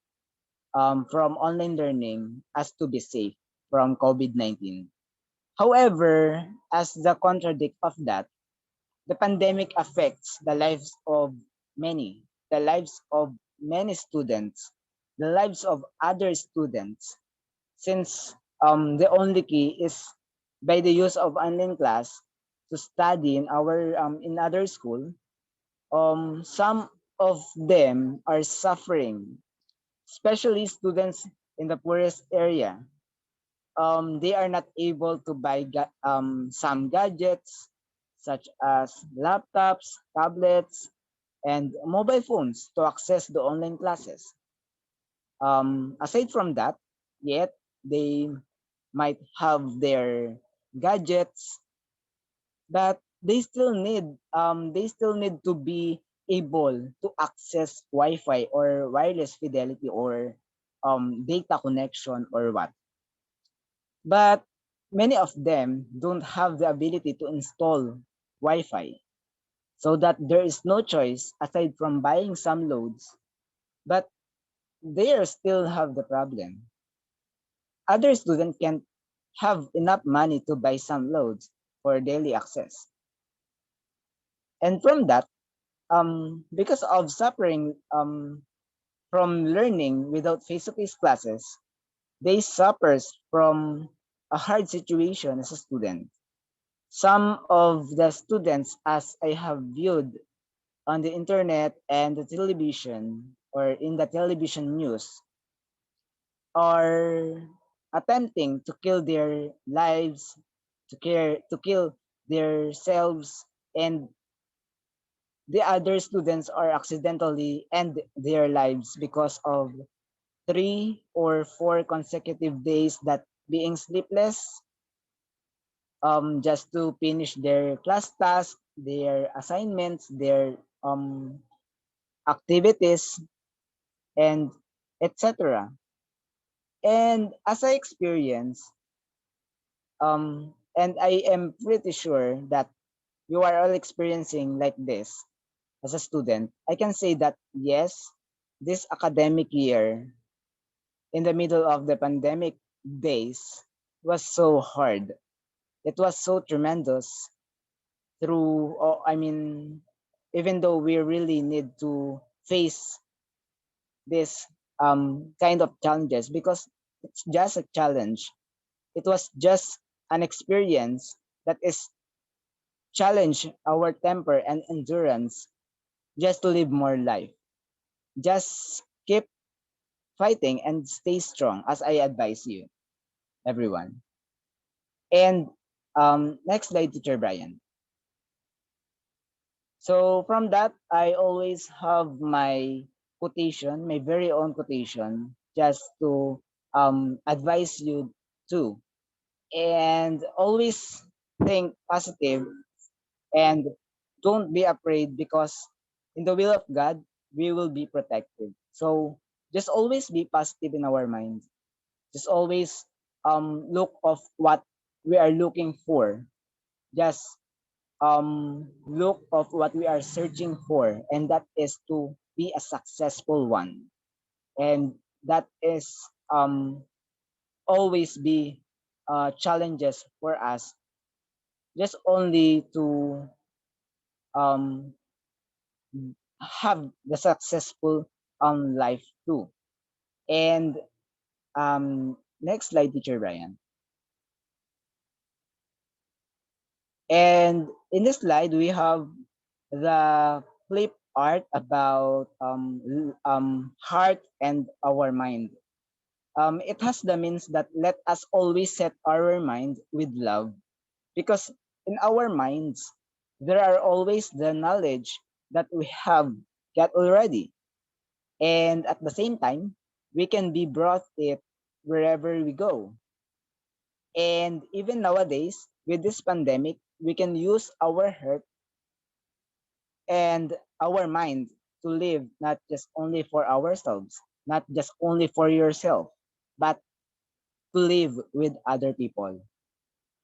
from online learning as to be safe from COVID-19. However, as the contradict of that, the pandemic affects the lives of many students, the lives of other students, since the only key is by the use of online class to study in other school. Some of them are suffering, especially students in the poorest area. They are not able to buy some gadgets such as laptops, tablets, and mobile phones to access the online classes. Aside from that, yet they might have their gadgets, but they still need to be able to access Wi-Fi or wireless fidelity or data connection or what. But many of them don't have the ability to install Wi-Fi, so that there is no choice aside from buying some loads, but they are still have the problem. Other students can't have enough money to buy some loads for daily access. And from that, because of suffering from learning without face-to-face classes, they suffers from a hard situation as a student. Some of the students, as I have viewed on the internet and the television or in the television news, are attempting to kill their lives, to kill their selves, and the other students are accidentally end their lives because of 3 or 4 consecutive days that being sleepless, just to finish their class tasks, their assignments, their activities, and etc. And as I experience, and I am pretty sure that you are all experiencing like this as a student, I can say that yes, this academic year in the middle of the pandemic days was so hard. It was so tremendous through, oh, I mean, even though we really need to face this kind of challenges because it's just a challenge. It was just an experience that is challenge our temper and endurance just to live more life. Just keep fighting and stay strong as I advise you, everyone. And next slide, teacher Brian. So from that, I always have my quotation, my very own quotation, just to advise you too. And always think positive and don't be afraid, because in the will of God, we will be protected. So just always be positive in our mind. Just always look of what we are looking for. Just look of what we are searching for, and that is to be a successful one. And that is always be challenges for us, just only to um have the successful life too. And next slide, teacher Brian. And in this slide, we have the flip art about heart and our mind. It has the means that let us always set our mind with love, because in our minds there are always the knowledge that we have got already, and at the same time we can be brought it wherever we go. And even nowadays with this pandemic, we can use our heart and our mind to live, not just only for ourselves, not just only for yourself, but to live with other people.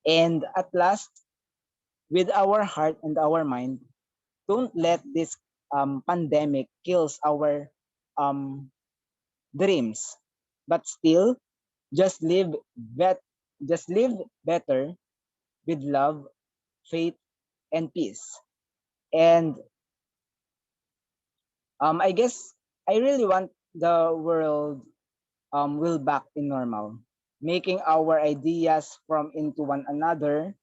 And at last, with our heart and our mind, don't let this pandemic kills our um, dreams, but still just just live better with love, faith, and peace. And I guess I really want the world will back in normal, making our ideas from into one another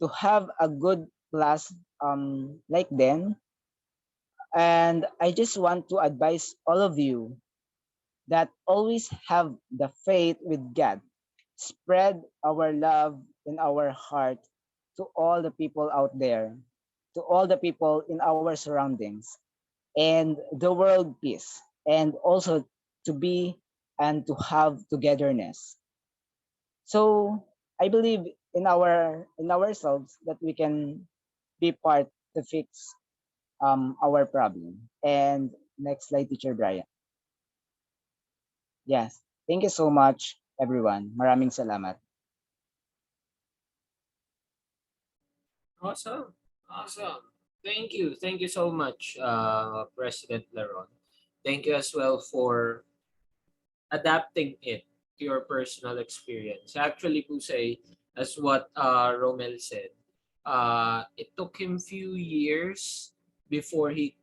to have a good class like then. And I just want to advise all of you that always have the faith with God. Spread our love in our heart to all the people out there, to all the people in our surroundings, and the world peace, and also to be and to have togetherness. So I believe in ourselves that we can be part to fix our problem. And next slide, teacher Brian. Yes. Thank you so much, everyone. Maraming salamat. Awesome. Awesome. Thank you. Thank you so much, President Laron. Thank you as well for adapting it to your personal experience. Actually, Pusay, as what Romel said, it took him few years before he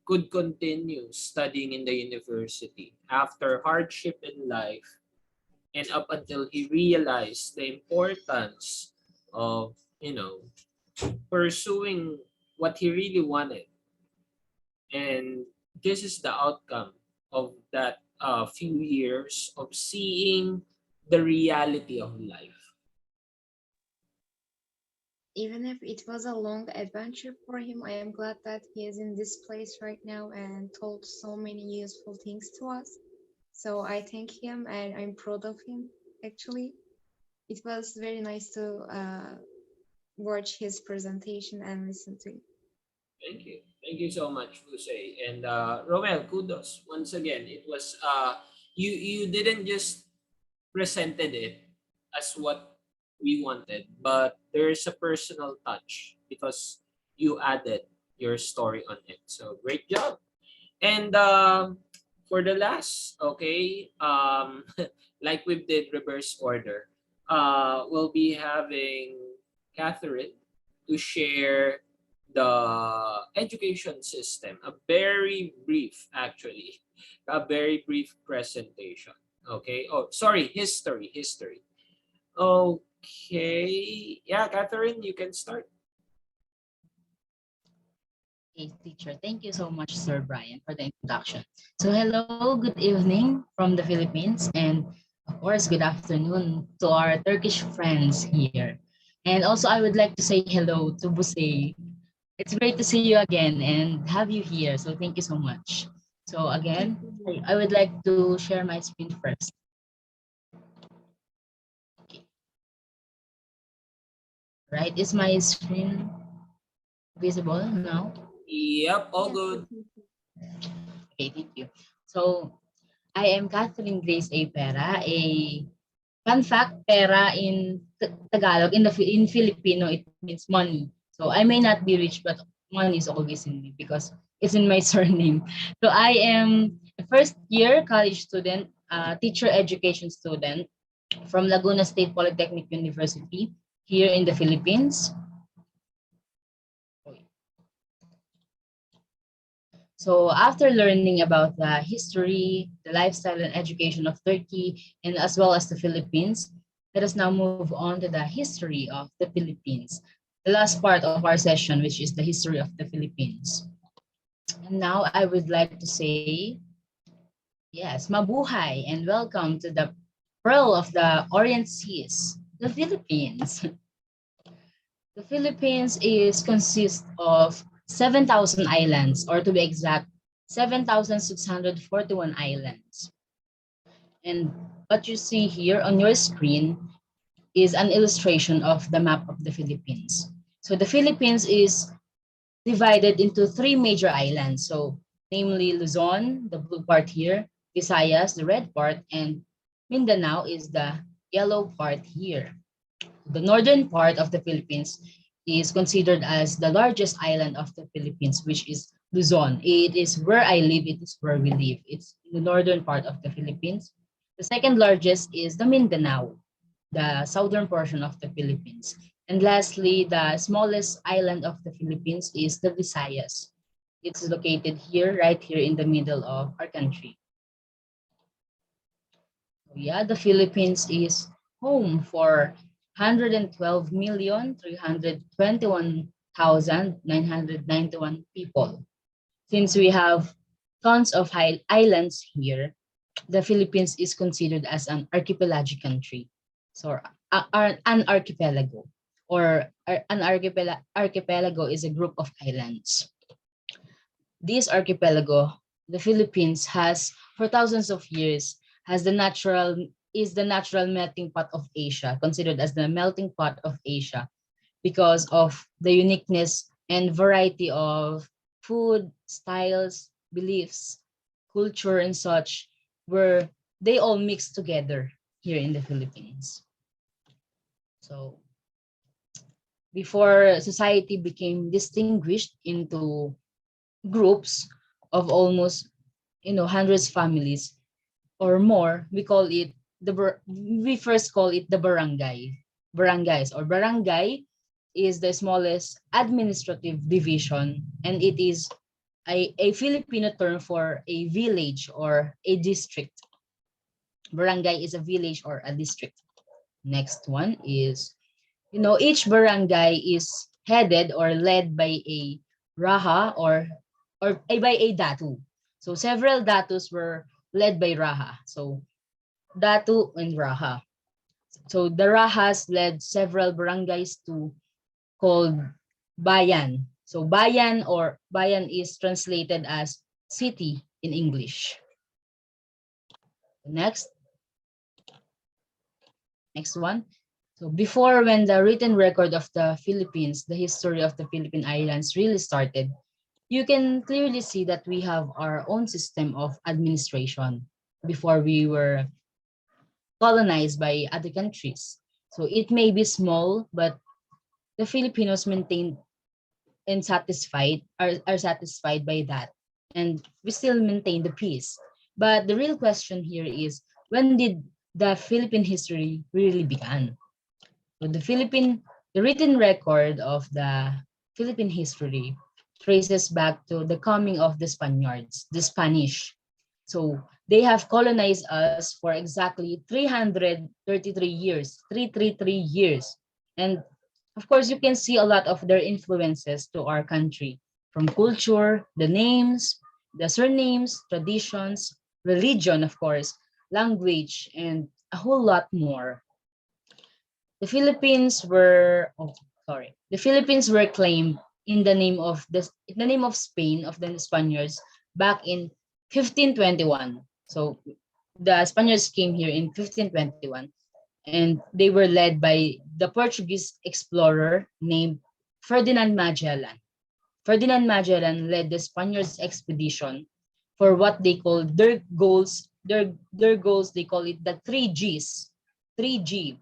could continue studying in the university after hardship in life, and up until he realized the importance of, pursuing what he really wanted. And this is the outcome of that few years of seeing the reality of life. Even if it was a long adventure for him, I am glad that he is in this place right now and told so many useful things to us. So I thank him and I'm proud of him. Actually, it was very nice to watch his presentation and listen to it. Thank you. Thank you so much, Jose. And Romel, kudos. Once again, it was you didn't just presented it as what we wanted, but there's a personal touch because you added your story on it. So great job. And for the last, okay, like we did reverse order, we'll be having Catherine to share the education system, a very brief, actually, a very brief presentation. Okay. Oh, sorry, history. Okay. Yeah, Catherine, you can start. Okay, teacher. Thank you so much, Sir Brian, for the introduction. So hello, good evening from the Philippines, and of course, good afternoon to our Turkish friends here. And also, I would like to say hello to Buse It's great to see you again and have you here. So thank you so much. So again, I would like to share my screen first. Okay. Right, is my screen visible now? Yep, all Yes, good. Okay, thank you. So I am Catherine Grace A. Pera, a fun fact, pera in Tagalog, in Filipino, it means money. So I may not be rich, but money is always in me because it's in my surname. So I am a first year college student, teacher education student from Laguna State Polytechnic University here in the Philippines. So after learning about the history, the lifestyle and education of Turkey, and as well as the Philippines, let us now move on to the history of the Philippines, the last part of our session, which is the history of the Philippines. And now I would like to say, yes, mabuhay and welcome to the Pearl of the Orient Seas, the Philippines. The Philippines is consists of 7,000 islands, or to be exact, 7,641 islands. And what you see here on your screen is an illustration of the map of the Philippines. So the Philippines is divided into three major islands. So namely Luzon, the blue part here, Visayas, the red part, and Mindanao is the yellow part here. The northern part of the Philippines is considered as the largest island of the Philippines, which is Luzon. It is where I live, it is where we live. It's the northern part of the Philippines. The second largest is the Mindanao, the southern portion of the Philippines. And lastly, the smallest island of the Philippines is the Visayas. It's located here, right here in the middle of our country. Yeah, the Philippines is home for 112,321,991 people. Since we have tons of islands here, the Philippines is considered as an archipelagic country. So an archipelago, or archipelago is a group of islands. This archipelago, the Philippines has for thousands of years has the natural melting pot of Asia, considered as the melting pot of Asia because of the uniqueness and variety of food, styles, beliefs, culture, and such, where they all mix together here in the Philippines. So before society became distinguished into groups of almost hundreds families or more, we first call it the barangays, or barangay is the smallest administrative division, and it is a Filipino term for a village or a district. Barangay is a village or a district. Next one is, each barangay is headed or led by a raha, or by a datu. So several datus were led by raha. So datu and raha. So the rahas led several barangays to called bayan. So bayan is translated as city in English. Next one. So before, when the written record of the Philippines, the history of the Philippine Islands really started, you can clearly see that we have our own system of administration before we were colonized by other countries. So it may be small, but the Filipinos maintained and are satisfied by that. And we still maintain the peace. But the real question here is, when did the Philippine history really began? So the written record of the Philippine history traces back to the coming of the Spaniards, the Spanish. So they have colonized us for exactly 333 years, 333 years. And of course, you can see a lot of their influences to our country, from culture, the names, the surnames, traditions, religion, of course, language, and a whole lot more. The Philippines were claimed in the name of Spain, of the Spaniards, back in 1521. So the Spaniards came here in 1521, and they were led by the Portuguese explorer named Ferdinand Magellan. Ferdinand Magellan led the Spaniards expedition for what they call their goals. Their goals, they call it the three G's. 3G,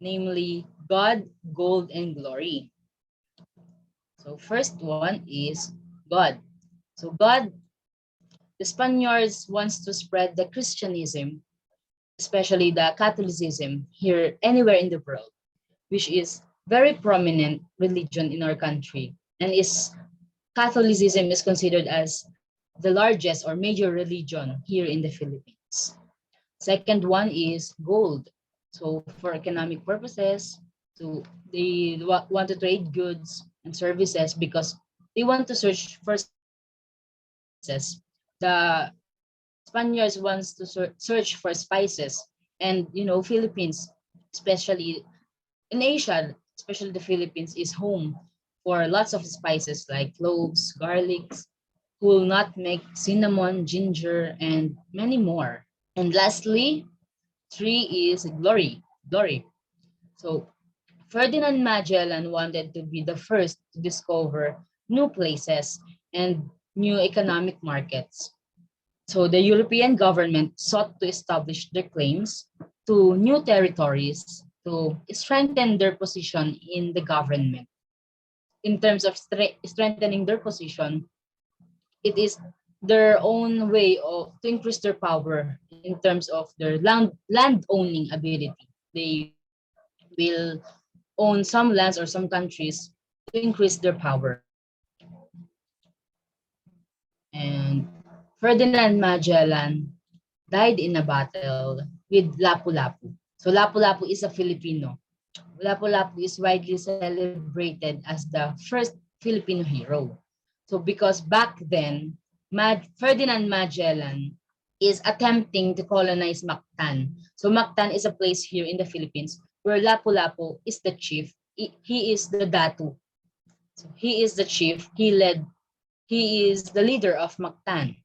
namely God, gold, and glory. So first one is God. So God, the Spaniards wants to spread the Christianism, especially the Catholicism here anywhere in the world, which is very prominent religion in our country, and is Catholicism is considered as the largest or major religion here in the Philippines. Second one is gold. So for economic purposes, so they want to trade goods and services because they want to search for spices. The Spaniards wants to search for spices, and Philippines, especially in Asia, especially the Philippines, is home for lots of spices like cloves, garlics, whole nutmeg, cinnamon, ginger, and many more. And lastly, three is glory. Glory. So Ferdinand Magellan wanted to be the first to discover new places and new economic markets. So the European government sought to establish their claims to new territories to strengthen their position in the government. In terms of strengthening their position, it is their own way of to increase their power in terms of their land owning ability. They will own some lands or some countries to increase their power. And Ferdinand Magellan died in a battle with Lapu-Lapu. So Lapu-Lapu is a Filipino. Lapu-Lapu is widely celebrated as the first Filipino hero. So because back then, Ferdinand Magellan is attempting to colonize Mactan. So Mactan is a place here in the Philippines where Lapu-Lapu is the chief. He is the datu. So he is the chief. He is the leader of Mactan.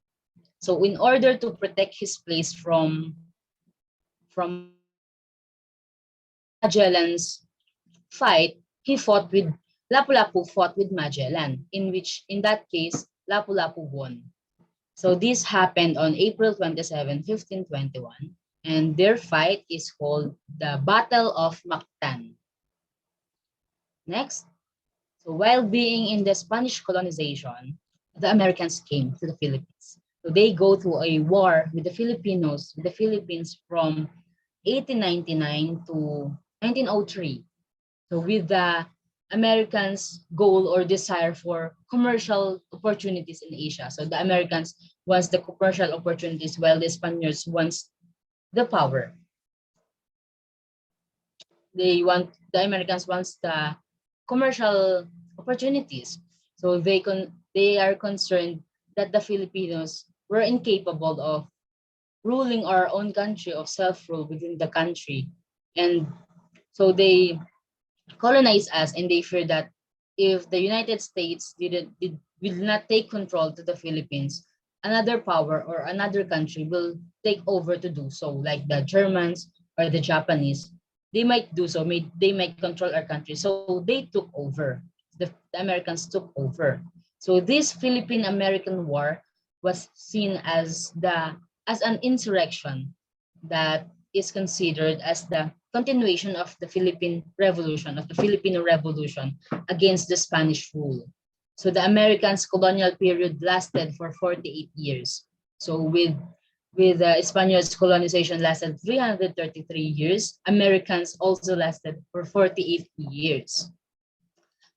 So in order to protect his place from Magellan's fight, he fought with Lapu-Lapu fought with Magellan, in that case Lapu-Lapu won. So this happened on April 27, 1521, and their fight is called the Battle of Mactan. Next, so while being in the Spanish colonization, the Americans came to the Philippines. So they go through a war with the Philippines from 1899 to 1903. So with the Americans' goal or desire for commercial opportunities in Asia. So the Americans wants the commercial opportunities while the Spaniards wants the power. The Americans wants the commercial opportunities. So they are concerned that the Filipinos were incapable of ruling our own country, of self-rule within the country. And so they colonize us, and they fear that if the United States will not take control to the Philippines, another power or another country will take over to do so, like the Germans or the Japanese. They might do so, they might control our country. So they took over. The Americans took over. So this Philippine-American War was seen as an insurrection that is considered as the continuation of the Filipino Revolution against the Spanish rule. So the Americans' colonial period lasted for 48 years. So with the Spaniards' colonization lasted 333 years, Americans also lasted for 48 years.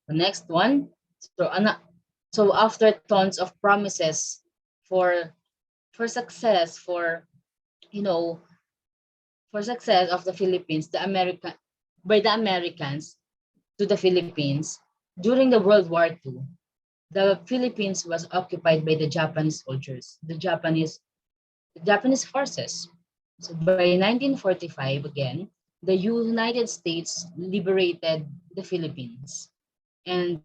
The next one, so after tons of promises for success, for success of the Philippines, by the Americans to the Philippines, during the World War II, the Philippines was occupied by the Japanese soldiers, the Japanese forces. So by 1945, again, the United States liberated the Philippines. And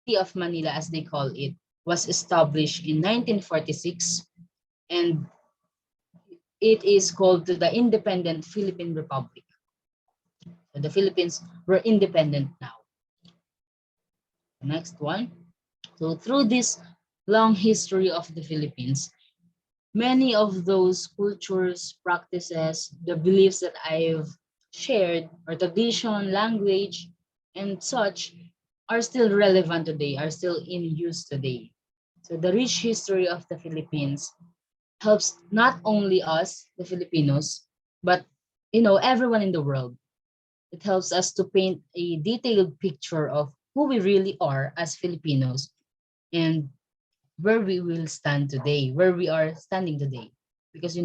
city of Manila, as they call it, was established in 1946, and it is called the Independent Philippine Republic. So the Philippines were independent now. Next one. So through this long history of the Philippines, many of those cultures, practices, the beliefs that I've shared, or tradition, language, and such, are still relevant today, are still in use today. So the rich history of the Philippines helps not only us, the Filipinos, but everyone in the world. It helps us to paint a detailed picture of who we really are as Filipinos and where we will stand today, where we are standing today. Because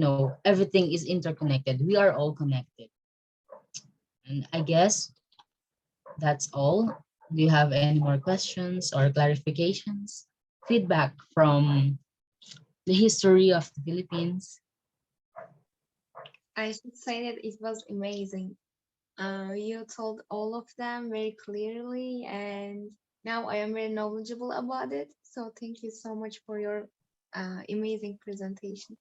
everything is interconnected. We are all connected. And I guess that's all. Do you have any more questions or clarifications? Feedback from the history of the Philippines? I should say that it was amazing. You told all of them very clearly, and now I am very knowledgeable about it. So thank you so much for your amazing presentation.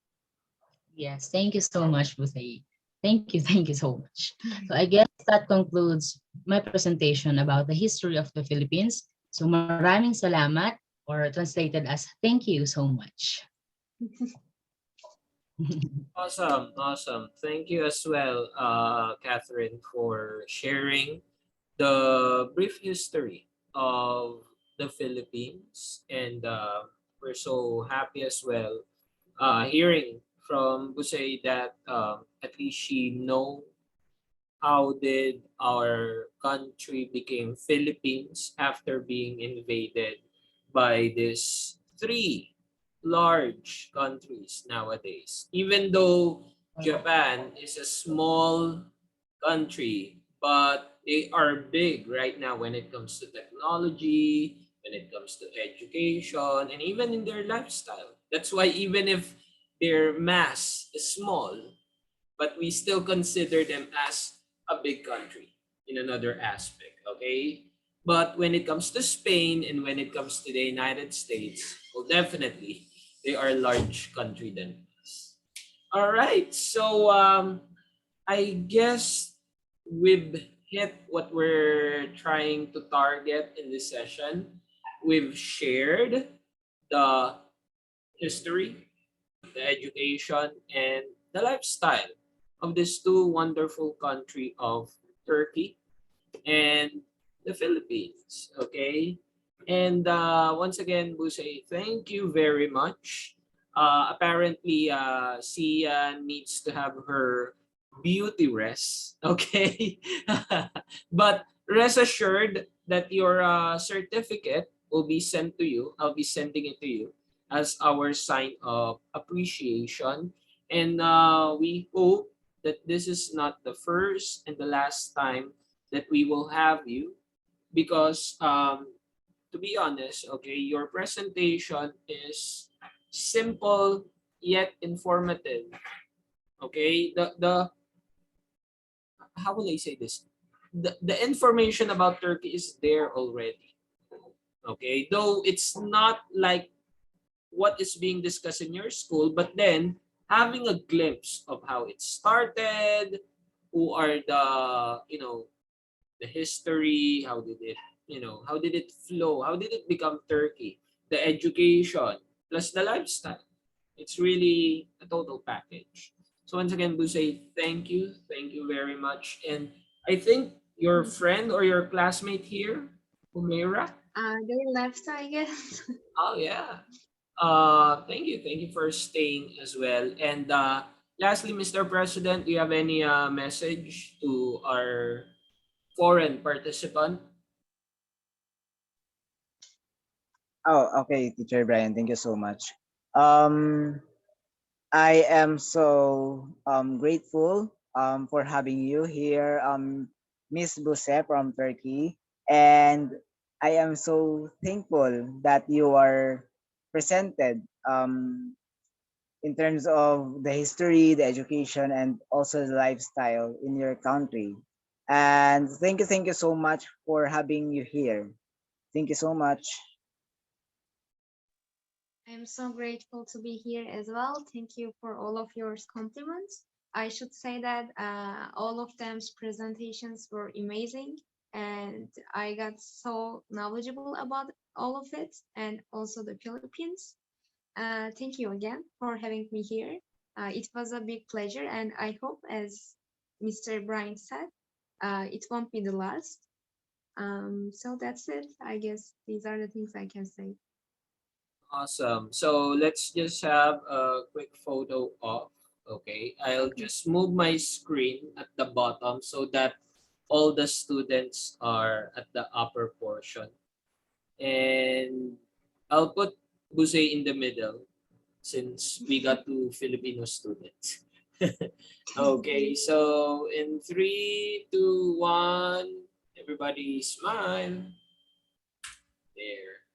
Yes, thank you so much, Busay. Thank you so much. So I guess that concludes my presentation about the history of the Philippines. So maraming salamat, or translated as thank you so much. Awesome, awesome. Thank you as well, Catherine, for sharing the brief history of the Philippines. And we're so happy as well hearing from Busay that at least she know how did our country became Philippines after being invaded by these three large countries nowadays. Even though Japan is a small country, but they are big right now when it comes to technology, when it comes to education, and even in their lifestyle. That's why even if their mass is small, but we still consider them as a big country in another aspect, okay? But when it comes to Spain and when it comes to the United States, well, definitely they are a large country than us. All right, so I guess we've hit what we're trying to target in this session. We've shared the history, the education, and the lifestyle of these two wonderful country of Turkey and the Philippines. Okay, and once again, Busay, thank you very much. Apparently, Sia needs to have her beauty rest. Okay, but rest assured that your certificate will be sent to you. I'll be sending it to you as our sign of appreciation, and we hope that this is not the first and the last time that we will have you, because to be honest, okay, your presentation is simple yet informative. Okay, the how will I say this? The information about Turkey is there already. Okay, though it's not like what is being discussed in your school, but then having a glimpse of how it started, who are the, the history, how did it, how did it flow, how did it become Turkey, the education, plus the lifestyle. It's really a total package. So once again, Busay, thank you very much. And I think your friend or your classmate here, Humaira. They left, I guess. Oh yeah. Thank you for staying as well. And lastly, Mr. President, do you have any message to our foreign participant? Oh, okay, Teacher Brian, thank you so much. Um, I am so grateful for having you here, Miss Buse from Turkey, and I am so thankful that you are presented in terms of the history, the education, and also the lifestyle in your country. And thank you so much for having you here. Thank you so much. I'm so grateful to be here as well. Thank you for all of your compliments. I should say that all of them's presentations were amazing, and I got so knowledgeable about all of it, and also the Philippines. Thank you again for having me here. It was a big pleasure, and I hope, as Mr. Brian said, it won't be the last. So that's it. I guess these are the things I can say. Awesome. So let's just have a quick photo of. Okay, I'll Okay. just move my screen at the bottom so that all the students are at the upper portion. And I'll put Buse in the middle since we got two Filipino students. Okay, so in 3, 2, 1, everybody smile. There.